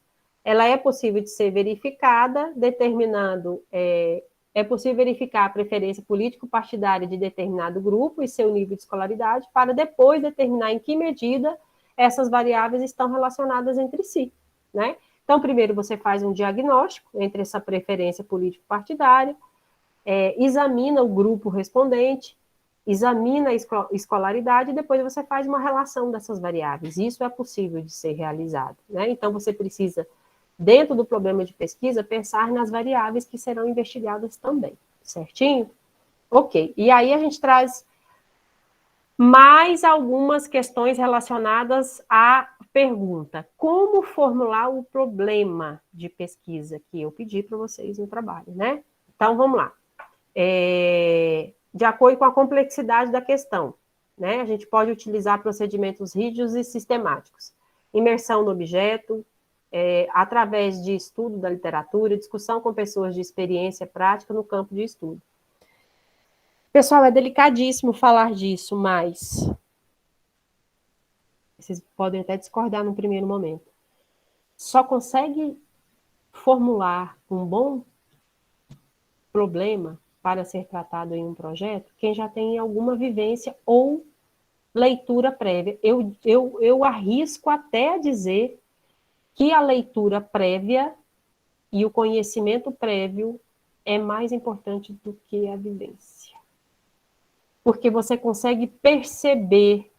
ela é possível de ser verificada, determinando, é possível verificar a preferência político-partidária de determinado grupo e seu nível de escolaridade, para depois determinar em que medida essas variáveis estão relacionadas entre si, né? Então, primeiro você faz um diagnóstico entre essa preferência político-partidária, examina o grupo respondente, examina a escolaridade e depois você faz uma relação dessas variáveis. Isso é possível de ser realizado, né? Então, você precisa, dentro do problema de pesquisa, pensar nas variáveis que serão investigadas também, certinho? Ok, e aí a gente traz mais algumas questões relacionadas à pergunta: como formular o problema de pesquisa que eu pedi para vocês no trabalho, né? Então, vamos lá. De acordo com a complexidade da questão, né? A gente pode utilizar procedimentos rígidos e sistemáticos. Imersão no objeto, através de estudo da literatura, discussão com pessoas de experiência prática no campo de estudo. Pessoal, é delicadíssimo falar disso, mas vocês podem até discordar no primeiro momento. Só consegue formular um bom problema para ser tratado em um projeto quem já tem alguma vivência ou leitura prévia. Eu arrisco até a dizer que a leitura prévia e o conhecimento prévio é mais importante do que a vivência. Porque você consegue perceber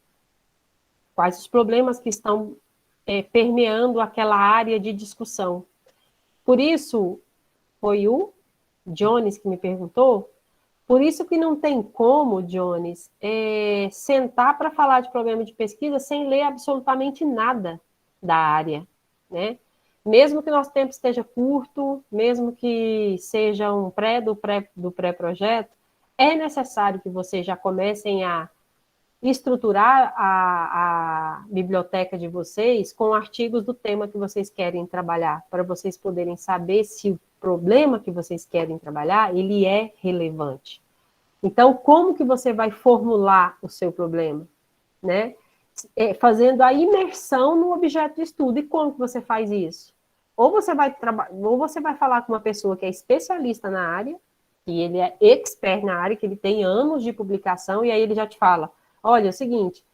quais os problemas que estão permeando aquela área de discussão. Por isso, foi o Jones que me perguntou, por isso que não tem como, Jones, sentar para falar de problema de pesquisa sem ler absolutamente nada da área, né? Mesmo que nosso tempo esteja curto, mesmo que seja um do pré-projeto, é necessário que vocês já comecem a estruturar a biblioteca de vocês com artigos do tema que vocês querem trabalhar, para vocês poderem saber se o problema que vocês querem trabalhar, ele é relevante. Então, como que você vai formular o seu problema, né? Fazendo a imersão no objeto de estudo. E como que você faz isso? Ou você vai falar com uma pessoa que é especialista na área, que ele é expert na área, que ele tem anos de publicação, e aí ele já te fala, olha, é o seguinte,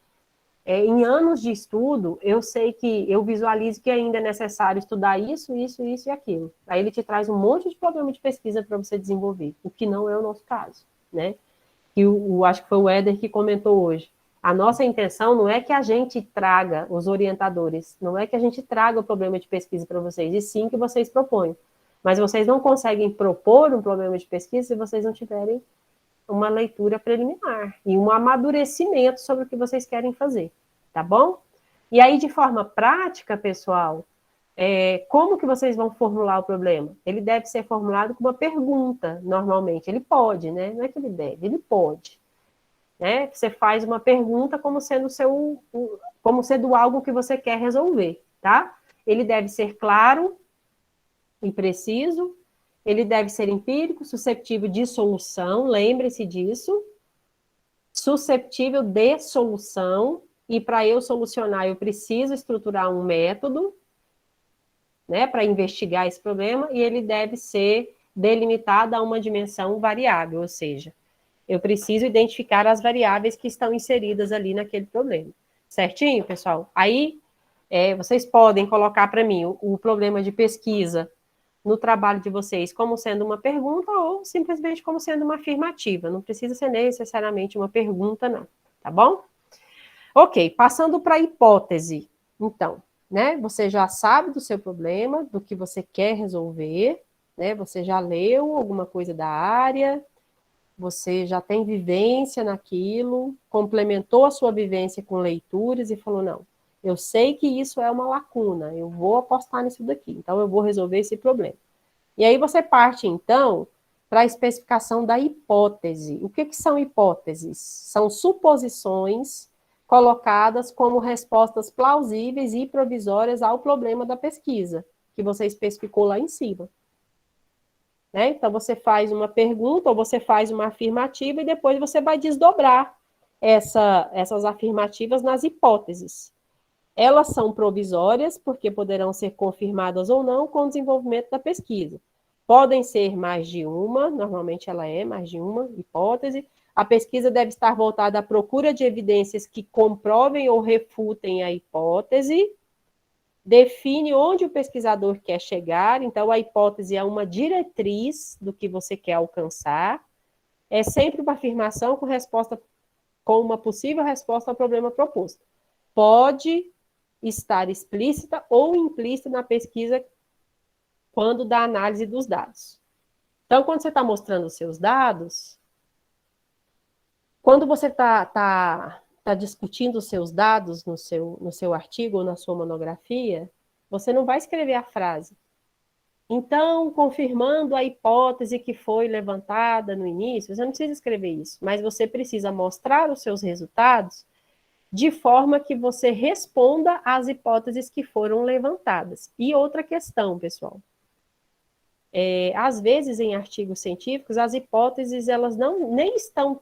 em anos de estudo, eu sei que eu visualizo que ainda é necessário estudar isso, isso, isso e aquilo. Aí ele te traz um monte de problema de pesquisa para você desenvolver, o que não é o nosso caso, né? Que acho que foi o Éder que comentou hoje. A nossa intenção não é que a gente traga os orientadores, não é que a gente traga o problema de pesquisa para vocês, e sim que vocês proponham. Mas vocês não conseguem propor um problema de pesquisa se vocês não tiverem uma leitura preliminar e um amadurecimento sobre o que vocês querem fazer, tá bom? E aí, de forma prática, pessoal, como que vocês vão formular o problema? Ele deve ser formulado com uma pergunta, normalmente. Ele pode, né? Não é que ele deve, ele pode. Né? Você faz uma pergunta como sendo algo que você quer resolver, tá? Ele deve ser claro e preciso, ele deve ser empírico, susceptível de solução, lembre-se disso, susceptível de solução, e para eu solucionar, eu preciso estruturar um método, né, para investigar esse problema, e ele deve ser delimitado a uma dimensão variável, ou seja, eu preciso identificar as variáveis que estão inseridas ali naquele problema. Certinho, pessoal? Aí, vocês podem colocar para mim o problema de pesquisa no trabalho de vocês como sendo uma pergunta ou simplesmente como sendo uma afirmativa. Não precisa ser necessariamente uma pergunta, não. Tá bom? Ok, passando para a hipótese. Então, né, você já sabe do seu problema, do que você quer resolver, né? Você já leu alguma coisa da área, você já tem vivência naquilo, complementou a sua vivência com leituras e falou, não, eu sei que isso é uma lacuna, eu vou apostar nisso daqui, então eu vou resolver esse problema. E aí você parte, então, para a especificação da hipótese. O que são hipóteses? São suposições colocadas como respostas plausíveis e provisórias ao problema da pesquisa, que você especificou lá em cima. Né? Então, você faz uma pergunta ou você faz uma afirmativa e depois você vai desdobrar essas afirmativas nas hipóteses. Elas são provisórias, porque poderão ser confirmadas ou não com o desenvolvimento da pesquisa. Podem ser mais de uma, normalmente ela é mais de uma hipótese. A pesquisa deve estar voltada à procura de evidências que comprovem ou refutem a hipótese. Define onde o pesquisador quer chegar, então a hipótese é uma diretriz do que você quer alcançar. É sempre uma afirmação com uma possível resposta ao problema proposto. Pode estar explícita ou implícita na pesquisa quando da análise dos dados. Então, quando você está mostrando os seus dados, quando você está discutindo os seus dados no seu artigo ou na sua monografia, você não vai escrever a frase. Então, confirmando a hipótese que foi levantada no início, você não precisa escrever isso, mas você precisa mostrar os seus resultados de forma que você responda às hipóteses que foram levantadas. E outra questão, pessoal. Às vezes, em artigos científicos, as hipóteses elas nem estão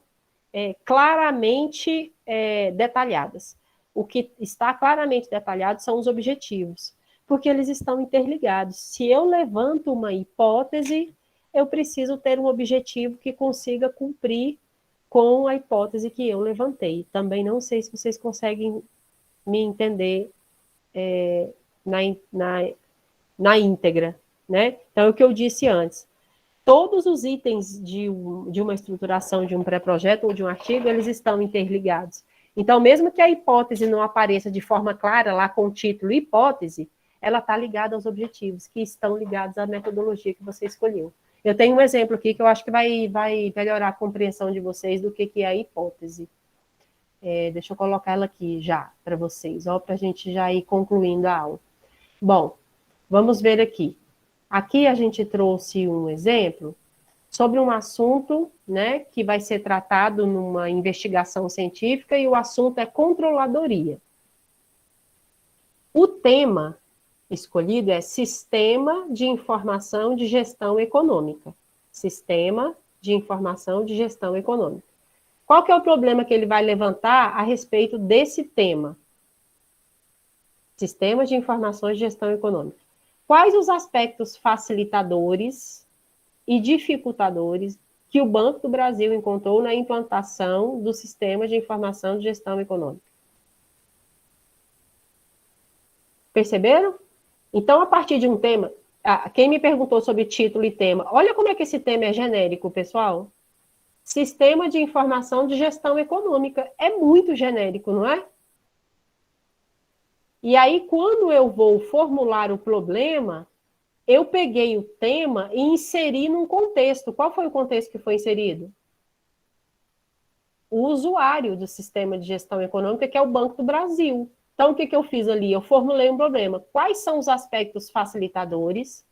claramente detalhadas. O que está claramente detalhado são os objetivos, porque eles estão interligados. Se eu levanto uma hipótese, eu preciso ter um objetivo que consiga cumprir com a hipótese que eu levantei. Também não sei se vocês conseguem me entender na íntegra, né? Então, é o que eu disse antes. Todos os itens de uma estruturação de um pré-projeto ou de um artigo, eles estão interligados. Então, mesmo que a hipótese não apareça de forma clara lá com o título hipótese, ela está ligada aos objetivos, que estão ligados à metodologia que você escolheu. Eu tenho um exemplo aqui que eu acho que vai melhorar a compreensão de vocês do que é a hipótese. Deixa eu colocar ela aqui já para vocês, para a gente já ir concluindo a aula. Bom, vamos ver aqui. Aqui a gente trouxe um exemplo sobre um assunto, né, que vai ser tratado numa investigação científica e o assunto é controladoria. O tema escolhido é Sistema de Informação de Gestão Econômica. Sistema de Informação de Gestão Econômica. Qual que é o problema que ele vai levantar a respeito desse tema? Sistema de Informações de Gestão Econômica. Quais os aspectos facilitadores e dificultadores que o Banco do Brasil encontrou na implantação do Sistema de Informação de Gestão Econômica? Perceberam? Então, a partir de um tema, quem me perguntou sobre título e tema, olha como é que esse tema é genérico, pessoal. Sistema de Informação de Gestão Econômica. É muito genérico, não é? E aí, quando eu vou formular o problema, eu peguei o tema e inseri num contexto. Qual foi o contexto que foi inserido? O usuário do Sistema de Gestão Econômica, que é o Banco do Brasil. Então, o que eu fiz ali? Eu formulei um problema. Quais são os aspectos facilitadores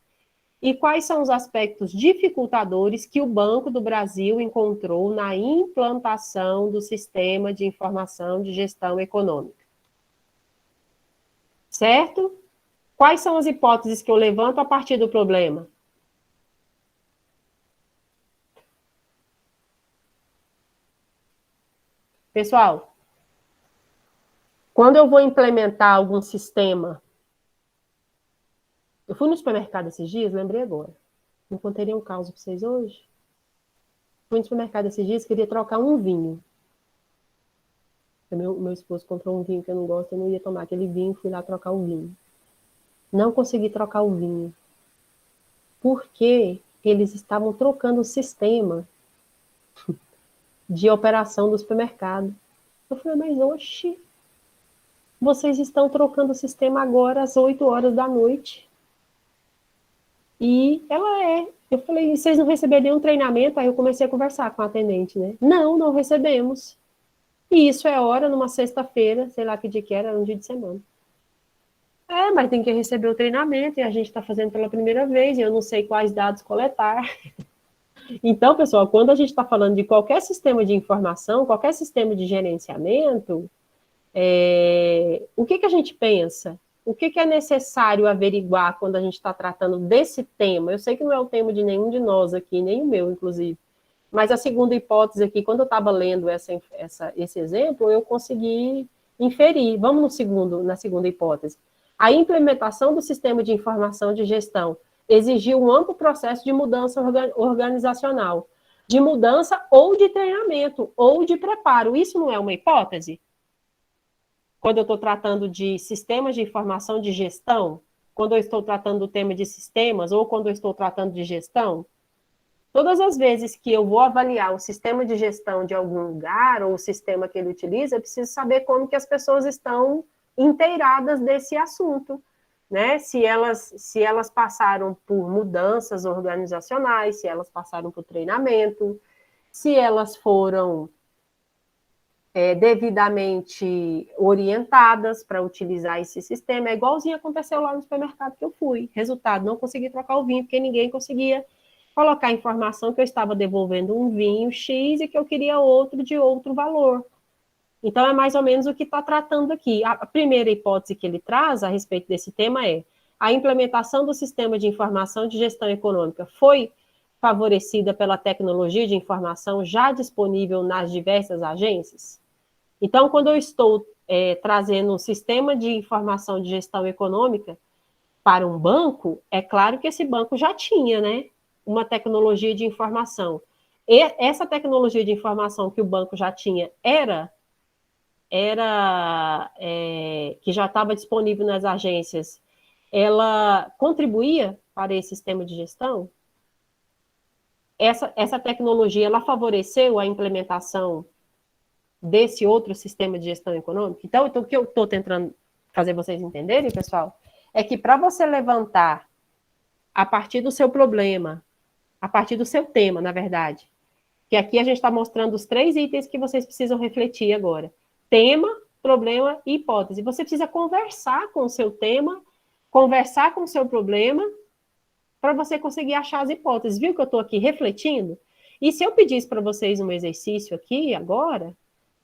e quais são os aspectos dificultadores que o Banco do Brasil encontrou na implantação do Sistema de Informação de Gestão Econômica? Certo? Quais são as hipóteses que eu levanto a partir do problema? Pessoal, quando eu vou implementar algum sistema, eu fui no supermercado esses dias, lembrei agora. Não contei um caso para vocês hoje? Fui no supermercado esses dias, queria trocar um vinho. Meu esposo comprou um vinho que eu não gosto, eu não ia tomar aquele vinho, fui lá trocar o vinho. Não consegui trocar o vinho. Porque eles estavam trocando o sistema de operação do supermercado. Eu falei, mas oxe, vocês estão trocando o sistema agora às 8 horas da noite. E eu falei, vocês não receberam nenhum treinamento? Aí eu comecei a conversar com a atendente, né? Não recebemos. E isso é hora numa sexta-feira, sei lá que dia que era um dia de semana. Mas tem que receber o treinamento, e a gente está fazendo pela primeira vez, e eu não sei quais dados coletar. Então, pessoal, quando a gente está falando de qualquer sistema de informação, qualquer sistema de gerenciamento, o que a gente pensa? O que é necessário averiguar quando a gente está tratando desse tema? Eu sei que não é o tema de nenhum de nós aqui, nem o meu, inclusive. Mas a segunda hipótese aqui, quando eu estava lendo esse exemplo, eu consegui inferir. Vamos na segunda hipótese. A implementação do Sistema de Informação de Gestão exigiu um amplo processo de mudança organizacional, de mudança ou de treinamento, ou de preparo. Isso não é uma hipótese? Quando eu estou tratando de sistemas de informação de gestão, quando eu estou tratando do tema de sistemas, ou quando eu estou tratando de gestão, todas as vezes que eu vou avaliar o sistema de gestão de algum lugar, ou o sistema que ele utiliza, eu preciso saber como que as pessoas estão inteiradas desse assunto, né? Se elas passaram por mudanças organizacionais, se elas passaram por treinamento, se elas foram devidamente orientadas para utilizar esse sistema. É igualzinho aconteceu lá no supermercado que eu fui. Resultado, não consegui trocar o vinho, porque ninguém conseguia colocar a informação que eu estava devolvendo um vinho X e que eu queria outro de outro valor. Então, é mais ou menos o que está tratando aqui. A primeira hipótese que ele traz a respeito desse tema é: a implementação do Sistema de Informação de Gestão Econômica foi favorecida pela tecnologia de informação já disponível nas diversas agências? Então, quando eu estou trazendo um sistema de informação de gestão econômica para um banco, é claro que esse banco já tinha, né, uma tecnologia de informação. E essa tecnologia de informação que o banco já tinha que já estava disponível nas agências, ela contribuía para esse sistema de gestão? Essa tecnologia, ela favoreceu a implementação desse outro sistema de gestão econômica? Então o que eu estou tentando fazer vocês entenderem, pessoal, é que para você levantar a partir do seu problema, a partir do seu tema, na verdade, que aqui a gente está mostrando os 3 itens que vocês precisam refletir agora. Tema, problema e hipótese. Você precisa conversar com o seu tema, conversar com o seu problema, para você conseguir achar as hipóteses. Viu que eu estou aqui refletindo? E se eu pedisse para vocês um exercício aqui, agora,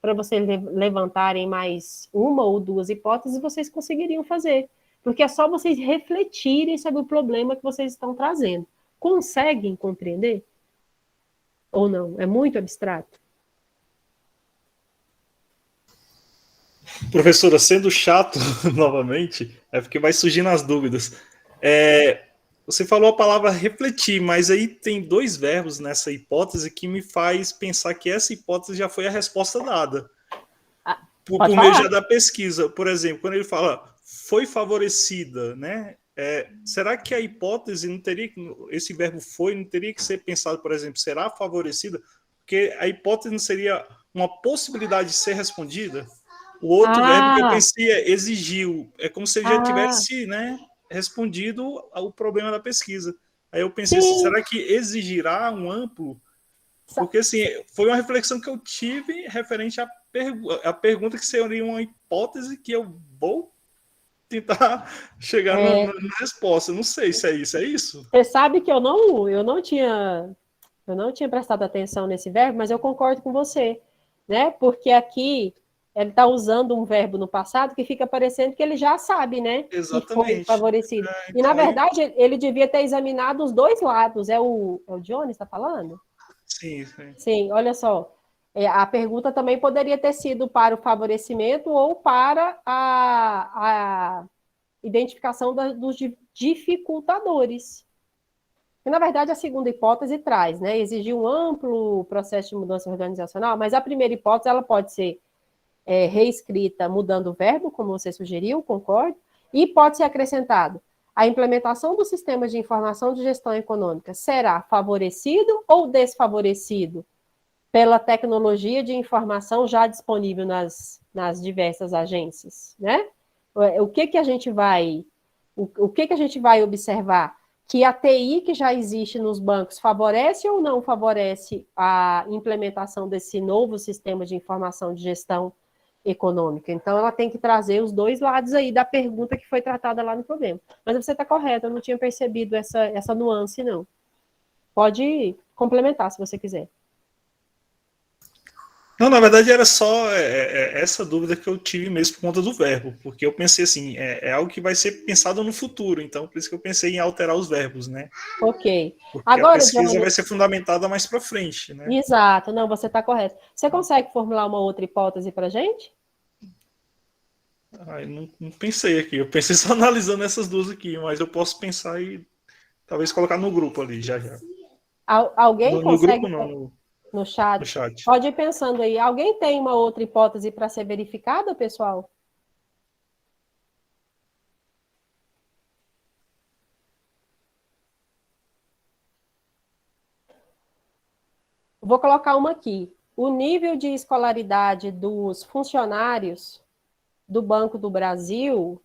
para vocês levantarem mais 1 ou 2 hipóteses, vocês conseguiriam fazer. Porque é só vocês refletirem sobre o problema que vocês estão trazendo. Conseguem compreender? Ou não? É muito abstrato? Professora, sendo chato novamente, é porque vai surgindo as dúvidas. Você falou a palavra refletir, mas aí tem 2 verbos nessa hipótese que me faz pensar que essa hipótese já foi a resposta dada. Por meio já da pesquisa. Por exemplo, quando ele fala foi favorecida, né? Será que a hipótese não teria, esse verbo foi, não teria que ser pensado, por exemplo, será favorecida? Porque a hipótese não seria uma possibilidade de ser respondida? O outro verbo que eu pensei é exigiu. É como se ele já tivesse, né, respondido ao problema da pesquisa. Aí eu pensei assim, será que exigirá um amplo? Porque assim, foi uma reflexão que eu tive referente à pergunta que seria uma hipótese que eu vou tentar chegar na resposta. Não sei se é isso, é isso? Você sabe que eu não tinha prestado atenção nesse verbo, mas eu concordo com você, né? Porque aqui ele está usando um verbo no passado que fica parecendo que ele já sabe, né? Exatamente. Que foi favorecido. E, na verdade, ele devia ter examinado os 2 lados. É o Johnny está falando? Sim. Sim, olha só. A pergunta também poderia ter sido para o favorecimento ou para a identificação dos dificultadores. E, na verdade, a segunda hipótese traz, né? Exigir um amplo processo de mudança organizacional, mas a primeira hipótese ela pode ser reescrita mudando o verbo, como você sugeriu, concordo, e pode ser acrescentado. A implementação do sistema de informação de gestão econômica será favorecido ou desfavorecido pela tecnologia de informação já disponível nas diversas agências, né? O que a gente vai observar? Que a TI que já existe nos bancos favorece ou não favorece a implementação desse novo sistema de informação de gestão econômica? Então, ela tem que trazer os 2 lados aí da pergunta que foi tratada lá no problema. Mas você está correto, eu não tinha percebido essa nuance, não. Pode complementar, se você quiser. Não, na verdade era só essa dúvida que eu tive mesmo por conta do verbo, porque eu pensei assim, é algo que vai ser pensado no futuro, então por isso que eu pensei em alterar os verbos, né? Ok. Porque agora, a pesquisa Johnny, vai ser fundamentada mais para frente, né? Exato, não, você está correto. Você consegue formular uma outra hipótese para a gente? Não pensei aqui, eu pensei só analisando essas 2 aqui, mas eu posso pensar e talvez colocar no grupo ali, já. Alguém consegue... No grupo não, no chat. no chat. Pode ir pensando aí. Alguém tem uma outra hipótese para ser verificada, pessoal? Vou colocar uma aqui. O nível de escolaridade dos funcionários do Banco do Brasil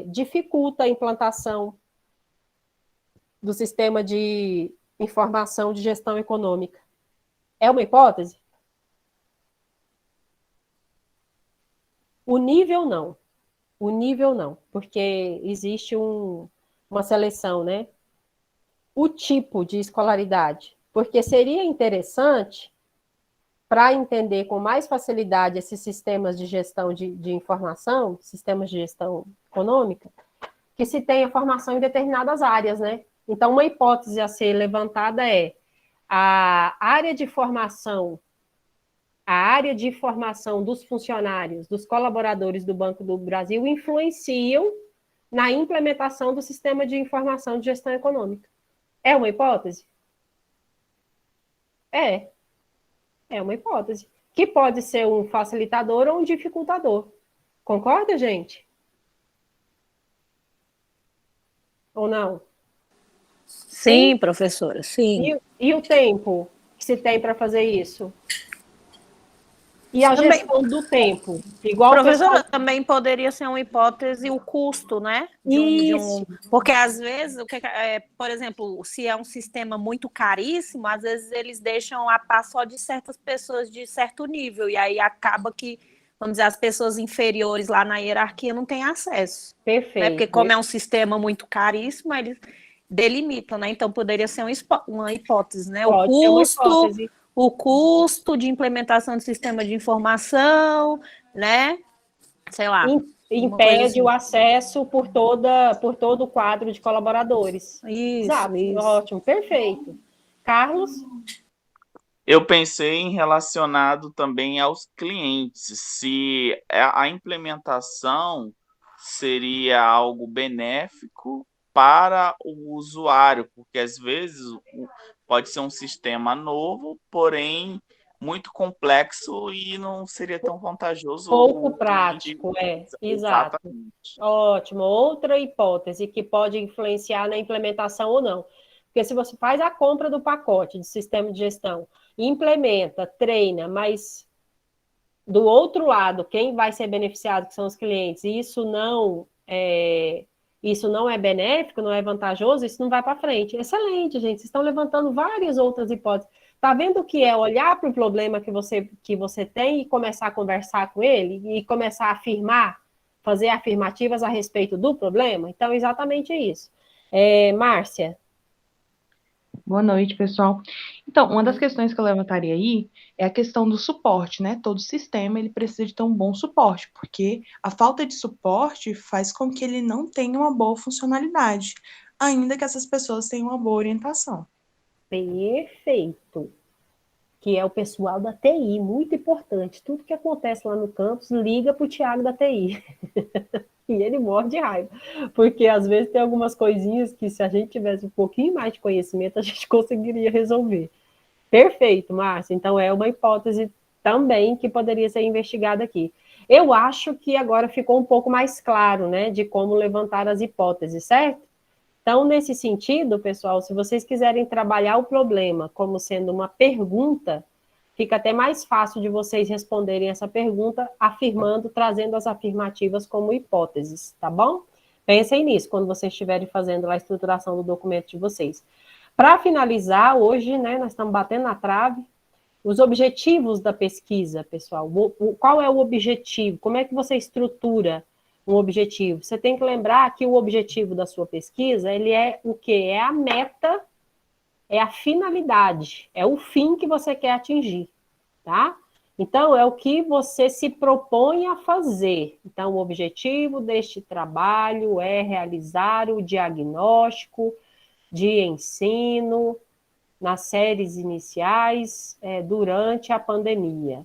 dificulta a implantação do sistema de informação de gestão econômica. É uma hipótese? O nível não. O nível não, porque existe uma seleção, né? O tipo de escolaridade, porque seria interessante para entender com mais facilidade esses sistemas de gestão de informação, sistemas de gestão econômica, que se tenha formação em determinadas áreas, né? Então, uma hipótese a ser levantada é a área de formação dos funcionários, dos colaboradores do Banco do Brasil influenciam na implementação do sistema de informação de gestão econômica. É uma hipótese? É uma hipótese, que pode ser um facilitador ou um dificultador. Concorda, gente? ou não? Sim, professora, sim. E o tempo que se tem para fazer isso? E a Também, gestão do tempo? Igual o pessoal... professora, também poderia ser uma hipótese o custo, né? Isso. Porque às vezes, por exemplo, se é um sistema muito caríssimo, às vezes eles deixam a par só de certas pessoas de certo nível, e aí acaba que, vamos dizer, as pessoas inferiores lá na hierarquia não têm acesso. Né? Porque Perfeito. como é um sistema muito caríssimo, eles delimitam, né? Então poderia ser uma hipótese, né? Pode ser uma hipótese. O custo de implementação do sistema de informação, né? Sei lá. Impede o acesso por todo o quadro de colaboradores. Isso, Exato, isso. ótimo, perfeito. Carlos? Eu pensei em relacionado também aos clientes, se a implementação seria algo benéfico para o usuário, porque às vezes pode ser um sistema novo, porém muito complexo e não seria tão vantajoso Pouco o cliente. prático, exato. Exatamente. Ótimo. Outra hipótese que pode influenciar na implementação ou não. Porque se você faz a compra do pacote de sistema de gestão, implementa, treina, mas do outro lado, quem vai ser beneficiado, que são os clientes, e isso não é benéfico, não é vantajoso, isso não vai para frente. Excelente, gente. Vocês estão levantando várias outras hipóteses. Tá vendo o que é olhar para o problema que você tem e começar a conversar com ele e começar a afirmar, fazer afirmativas a respeito do problema? Então, exatamente isso. Márcia? Boa noite, pessoal. Então, uma das questões que eu levantaria aí é a questão do suporte, né? Todo sistema, ele precisa de ter um bom suporte, porque a falta de suporte faz com que ele não tenha uma boa funcionalidade, ainda que essas pessoas tenham uma boa orientação. Perfeito. Que é o pessoal da TI, muito importante. Tudo que acontece lá no campus, liga para o Thiago da TI. E ele morre de raiva. Porque às vezes tem algumas coisinhas que, se a gente tivesse um pouquinho mais de conhecimento, a gente conseguiria resolver. Perfeito, Márcia. Então é uma hipótese também que poderia ser investigada aqui. Eu acho que agora ficou um pouco mais claro, né, de como levantar as hipóteses, certo? Então, nesse sentido, pessoal, se vocês quiserem trabalhar o problema como sendo uma pergunta, fica até mais fácil de vocês responderem essa pergunta afirmando, trazendo as afirmativas como hipóteses, tá bom? Pensem nisso quando vocês estiverem fazendo a estruturação do documento de vocês. Para finalizar, hoje, né, nós estamos batendo na trave, os objetivos da pesquisa, pessoal. Qual é o objetivo? Como é que você estrutura um objetivo? Você tem que lembrar que o objetivo da sua pesquisa, ele é o quê? É a meta, é a finalidade, é o fim que você quer atingir, tá? Então, é o que você se propõe a fazer. Então, o objetivo deste trabalho é realizar o diagnóstico de ensino nas séries iniciais durante a pandemia.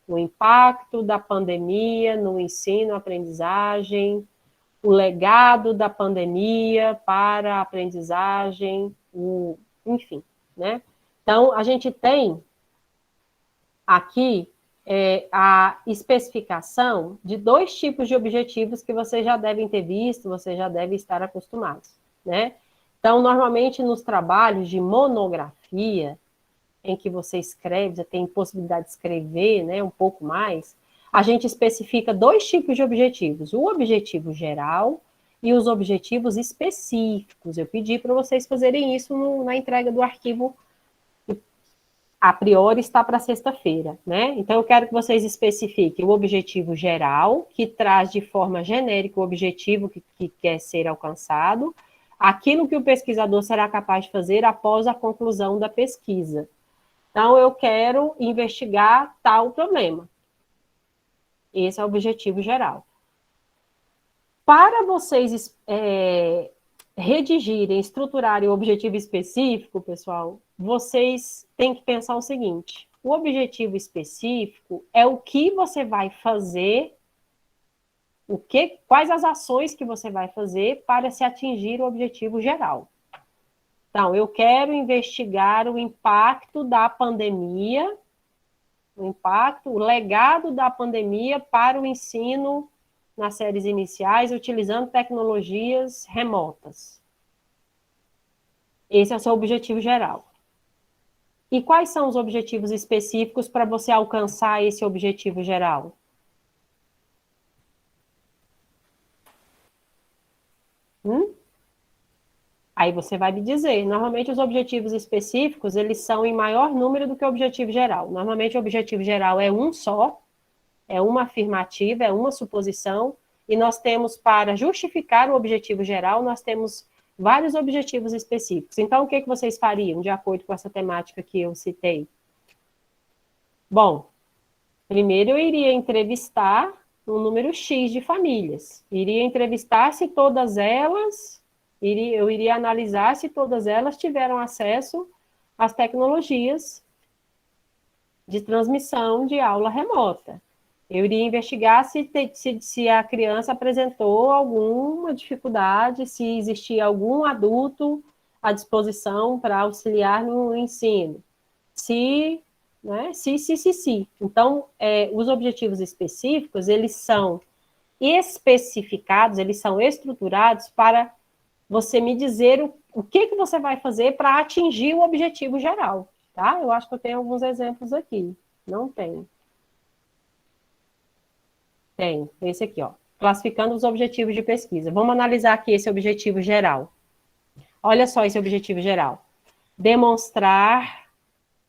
O impacto da pandemia no ensino-aprendizagem, o legado da pandemia para a aprendizagem, enfim, né? Então, a gente tem aqui a especificação de 2 tipos de objetivos que vocês já devem ter visto, vocês já devem estar acostumados, né? Então, normalmente, nos trabalhos de monografia, em que você escreve, já tem possibilidade de escrever, né, um pouco mais, a gente especifica 2 tipos de objetivos, o objetivo geral e os objetivos específicos. Eu pedi para vocês fazerem isso na entrega do arquivo, a priori está para sexta-feira, né? Então, eu quero que vocês especifiquem o objetivo geral, que traz de forma genérica o objetivo que quer ser alcançado, aquilo que o pesquisador será capaz de fazer após a conclusão da pesquisa. Então, eu quero investigar tal problema. Esse é o objetivo geral. Para vocês redigirem, estruturarem o objetivo específico, pessoal, vocês têm que pensar o seguinte: o objetivo específico é o que você vai fazer, quais as ações que você vai fazer para se atingir o objetivo geral. Então, eu quero investigar o impacto da pandemia, o legado da pandemia para o ensino nas séries iniciais, utilizando tecnologias remotas. Esse é o seu objetivo geral. E quais são os objetivos específicos para você alcançar esse objetivo geral? Aí você vai me dizer. Normalmente os objetivos específicos, eles são em maior número do que o objetivo geral. Normalmente o objetivo geral é um só, é uma afirmativa, é uma suposição, e nós temos, para justificar o objetivo geral, nós temos vários objetivos específicos. Então, o que vocês fariam, de acordo com essa temática que eu citei? Bom, primeiro eu iria entrevistar um número X de famílias. Iria entrevistar se todas elas, eu iria analisar se todas elas tiveram acesso às tecnologias de transmissão de aula remota. Eu iria investigar se a criança apresentou alguma dificuldade, se existia algum adulto à disposição para auxiliar no ensino. Se. Então, os objetivos específicos, eles são especificados, eles são estruturados para você me dizer o que você vai fazer para atingir o objetivo geral, tá? Eu acho que eu tenho alguns exemplos aqui. Não tem. Tem, esse aqui, ó. Classificando os objetivos de pesquisa. Vamos analisar aqui esse objetivo geral. Olha só esse objetivo geral. Demonstrar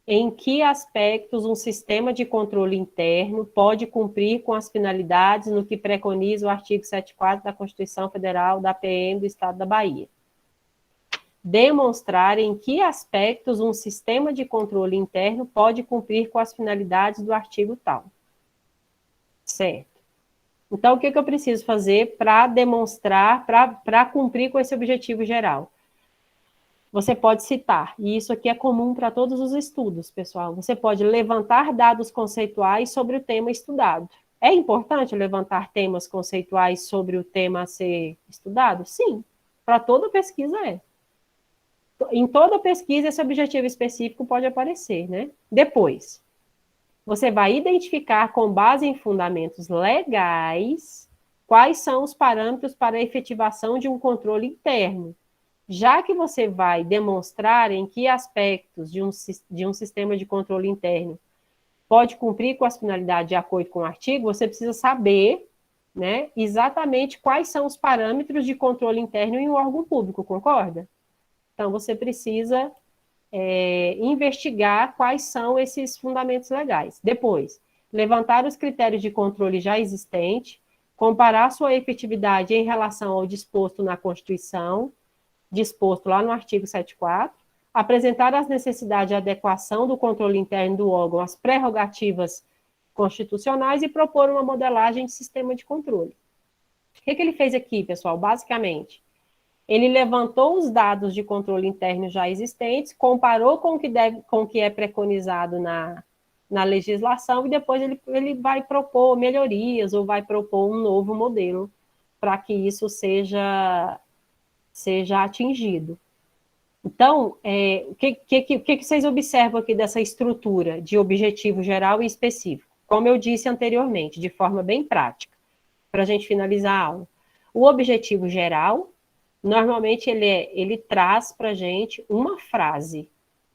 em que aspectos um sistema de controle interno pode cumprir com as finalidades no que preconiza o artigo 74 da Constituição Federal da PM do Estado da Bahia. Demonstrar em que aspectos um sistema de controle interno pode cumprir com as finalidades do artigo tal. Certo. Então, o que eu preciso fazer para demonstrar, para cumprir com esse objetivo geral? Você pode citar, e isso aqui é comum para todos os estudos, pessoal. Você pode levantar dados conceituais sobre o tema estudado. É importante levantar temas conceituais sobre o tema a ser estudado? Sim, para toda pesquisa é. Em toda pesquisa, esse objetivo específico pode aparecer, né? Depois, você vai identificar, com base em fundamentos legais, quais são os parâmetros para a efetivação de um controle interno. Já que você vai demonstrar em que aspectos de um sistema de controle interno pode cumprir com as finalidades de acordo com o artigo, você precisa saber, né, exatamente quais são os parâmetros de controle interno em um órgão público, concorda? Então, você precisa investigar quais são esses fundamentos legais. Depois, levantar os critérios de controle já existente, comparar sua efetividade em relação ao disposto na Constituição, disposto lá no artigo 74, apresentar as necessidades de adequação do controle interno do órgão às prerrogativas constitucionais e propor uma modelagem de sistema de controle. O que ele fez aqui, pessoal? Basicamente, ele levantou os dados de controle interno já existentes, comparou com o que é preconizado na legislação e depois ele vai propor melhorias ou vai propor um novo modelo para que isso seja atingido. Então, o que vocês observam aqui dessa estrutura de objetivo geral e específico? Como eu disse anteriormente, de forma bem prática, para a gente finalizar a aula. O objetivo geral, normalmente, ele traz para a gente uma frase,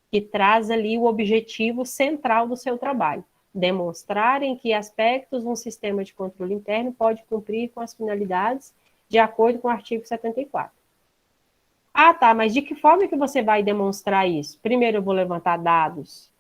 que traz ali o objetivo central do seu trabalho. Demonstrar em que aspectos um sistema de controle interno pode cumprir com as finalidades de acordo com o artigo 74. Ah, tá, mas de que forma que você vai demonstrar isso? Primeiro eu vou levantar dados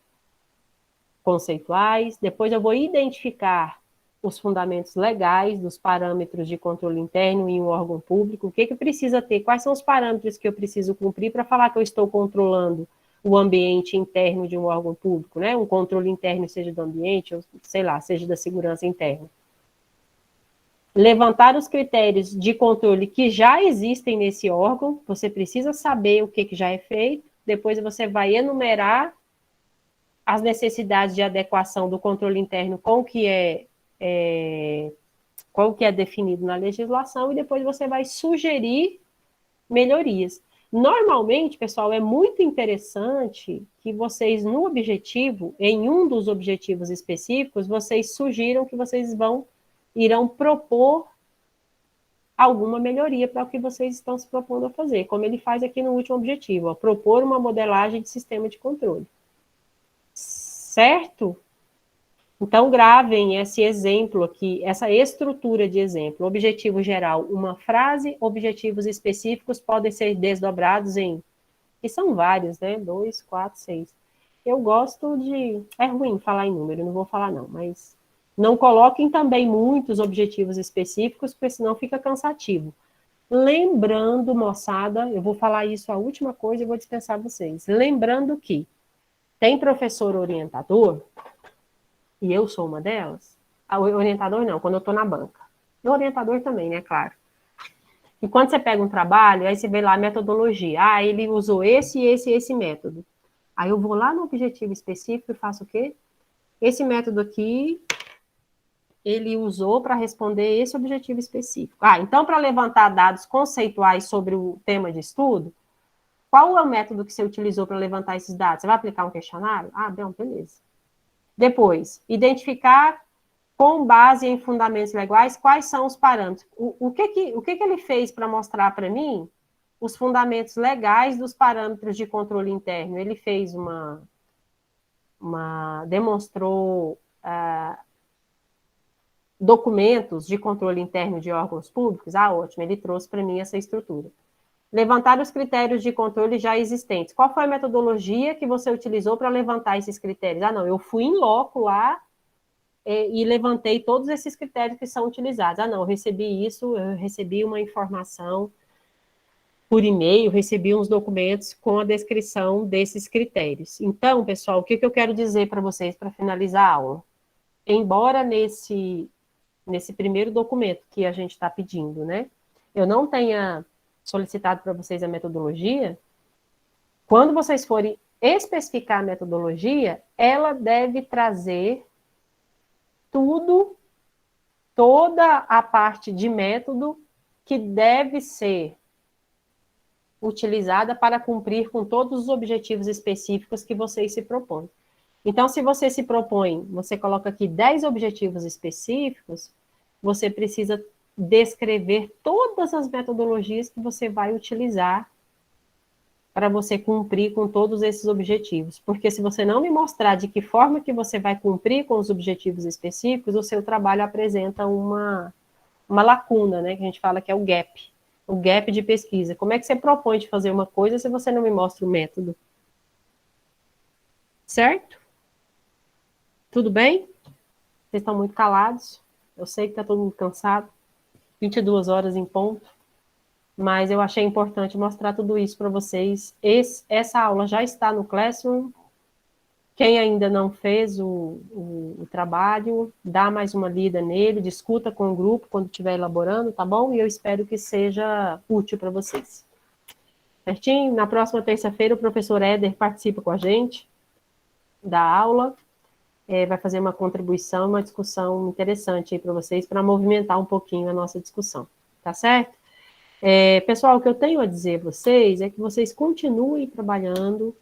conceituais, depois eu vou identificar os fundamentos legais dos parâmetros de controle interno em um órgão público, o que precisa ter, quais são os parâmetros que eu preciso cumprir para falar que eu estou controlando o ambiente interno de um órgão público, né? Um controle interno, seja do ambiente, ou sei lá, seja da segurança interna. Levantar os critérios de controle que já existem nesse órgão, você precisa saber o que já é feito, depois você vai enumerar as necessidades de adequação do controle interno com o que é definido na legislação, e depois você vai sugerir melhorias. Normalmente, pessoal, é muito interessante que vocês, no objetivo, em um dos objetivos específicos, vocês sugiram que vocês irão propor alguma melhoria para o que vocês estão se propondo a fazer, como ele faz aqui no último objetivo, ó, propor uma modelagem de sistema de controle. Certo? Então, gravem esse exemplo aqui, essa estrutura de exemplo. Objetivo geral, uma frase, objetivos específicos podem ser desdobrados em, e são vários, né? 2, 4, 6. Eu gosto de, é ruim falar em número, não vou falar não, mas não coloquem também muitos objetivos específicos, porque senão fica cansativo. Lembrando, moçada, eu vou falar isso a última coisa e vou dispensar vocês. Lembrando que tem professor orientador, e eu sou uma delas, orientador não, quando eu estou na banca. E orientador também, né, claro. E quando você pega um trabalho, aí você vê lá a metodologia. Ah, ele usou esse método. Aí eu vou lá no objetivo específico e faço o quê? Esse método aqui, ele usou para responder esse objetivo específico. Ah, então para levantar dados conceituais sobre o tema de estudo, qual é o método que você utilizou para levantar esses dados? Você vai aplicar um questionário? Ah, bom, beleza. Depois, identificar com base em fundamentos legais quais são os parâmetros. O que ele fez para mostrar para mim os fundamentos legais dos parâmetros de controle interno? Ele fez demonstrou documentos de controle interno de órgãos públicos? Ah, ótimo, ele trouxe para mim essa estrutura. Levantar os critérios de controle já existentes. Qual foi a metodologia que você utilizou para levantar esses critérios? Ah, não, eu fui em loco lá e levantei todos esses critérios que são utilizados. Ah, não, eu recebi uma informação por e-mail, recebi uns documentos com a descrição desses critérios. Então, pessoal, o que eu quero dizer para vocês para finalizar a aula? Embora nesse primeiro documento que a gente está pedindo, né, eu não tenha solicitado para vocês a metodologia, quando vocês forem especificar a metodologia, ela deve trazer toda a parte de método que deve ser utilizada para cumprir com todos os objetivos específicos que vocês se propõem. Então, se você se propõe, você coloca aqui 10 objetivos específicos, você precisa descrever todas as metodologias que você vai utilizar para você cumprir com todos esses objetivos. Porque se você não me mostrar de que forma que você vai cumprir com os objetivos específicos, o seu trabalho apresenta uma lacuna, né? Que a gente fala que é o gap de pesquisa. Como é que você propõe de fazer uma coisa se você não me mostra o método? Certo? Tudo bem? Vocês estão muito calados. Eu sei que está todo mundo cansado. 22 horas em ponto. Mas eu achei importante mostrar tudo isso para vocês. Essa aula já está no Classroom. Quem ainda não fez o trabalho, dá mais uma lida nele, discuta com o grupo quando estiver elaborando, tá bom? E eu espero que seja útil para vocês. Certinho? Na próxima terça-feira, o professor Éder participa com a gente da aula. Vai fazer uma contribuição, uma discussão interessante aí para vocês, para movimentar um pouquinho a nossa discussão. Tá certo? Pessoal, o que eu tenho a dizer a vocês é que vocês continuem trabalhando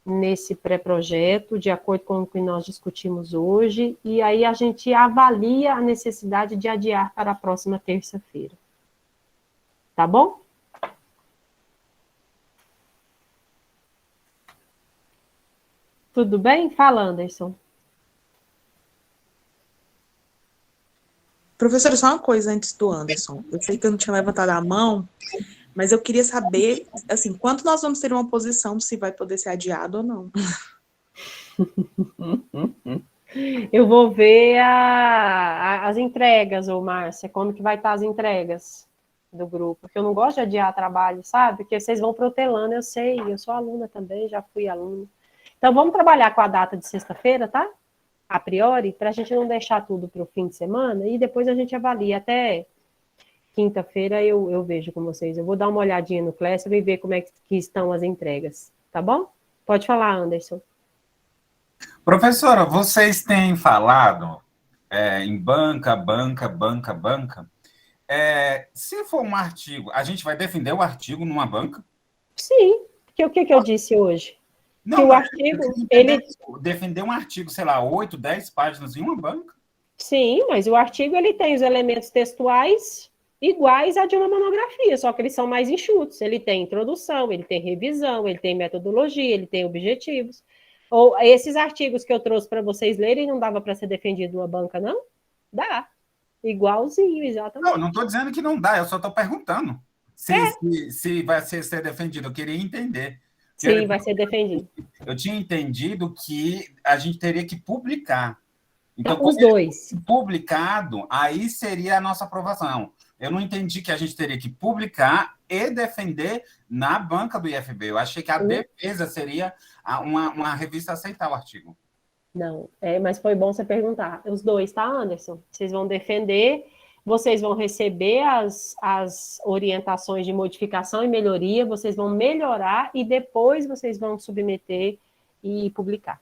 nesse pré-projeto, de acordo com o que nós discutimos hoje, e aí a gente avalia a necessidade de adiar para a próxima terça-feira. Tá bom? Tudo bem? Fala, Anderson. Professora, só uma coisa antes do Anderson. Eu sei que eu não tinha levantado a mão, mas eu queria saber, assim, quanto nós vamos ter uma posição se vai poder ser adiado ou não. Eu vou ver as entregas, ô Márcia, como que vai estar as entregas do grupo, porque eu não gosto de adiar trabalho, sabe? Porque vocês vão protelando, eu sei, eu sou aluna também, já fui aluna. Então, vamos trabalhar com a data de sexta-feira, tá? A priori, para a gente não deixar tudo para o fim de semana, e depois a gente avalia. Até quinta-feira eu vejo com vocês. Eu vou dar uma olhadinha no Classroom e ver como é que estão as entregas, tá bom? Pode falar, Anderson. Professora, vocês têm falado em banca. Se for um artigo, a gente vai defender o artigo numa banca? Sim, porque o que eu disse hoje? Não, que o artigo, defender um artigo, sei lá, 8, 10 páginas em uma banca? Sim, mas o artigo ele tem os elementos textuais iguais a de uma monografia, só que eles são mais enxutos. Ele tem introdução, ele tem revisão, ele tem metodologia, ele tem objetivos. Ou esses artigos que eu trouxe para vocês lerem, não dava para ser defendido numa banca, não? Dá. Igualzinho, exatamente. Não estou dizendo que não dá, eu só estou perguntando se vai ser defendido. Eu queria entender. Sim, vai ser defendido. Eu tinha entendido que a gente teria que publicar. Então, os dois. Publicado, aí seria a nossa aprovação. Eu não entendi que a gente teria que publicar e defender na banca do IFB. Eu achei que a defesa seria uma revista aceitar o artigo. Não, mas foi bom você perguntar. Os dois, tá, Anderson? Vocês vão defender, vocês vão receber as orientações de modificação e melhoria, vocês vão melhorar e depois vocês vão submeter e publicar.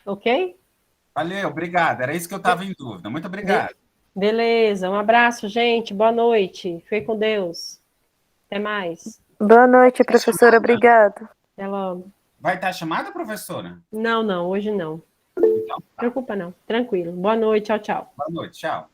Ok? Valeu, obrigado. Era isso que eu estava em dúvida. Muito obrigado. Beleza, um abraço, gente. Boa noite. Fique com Deus. Até mais. Boa noite, professora. Obrigada. Até logo. Vai estar chamada, professora? Não, hoje não. Então, Preocupa não. Tranquilo. Boa noite. Tchau, tchau. Boa noite. Tchau.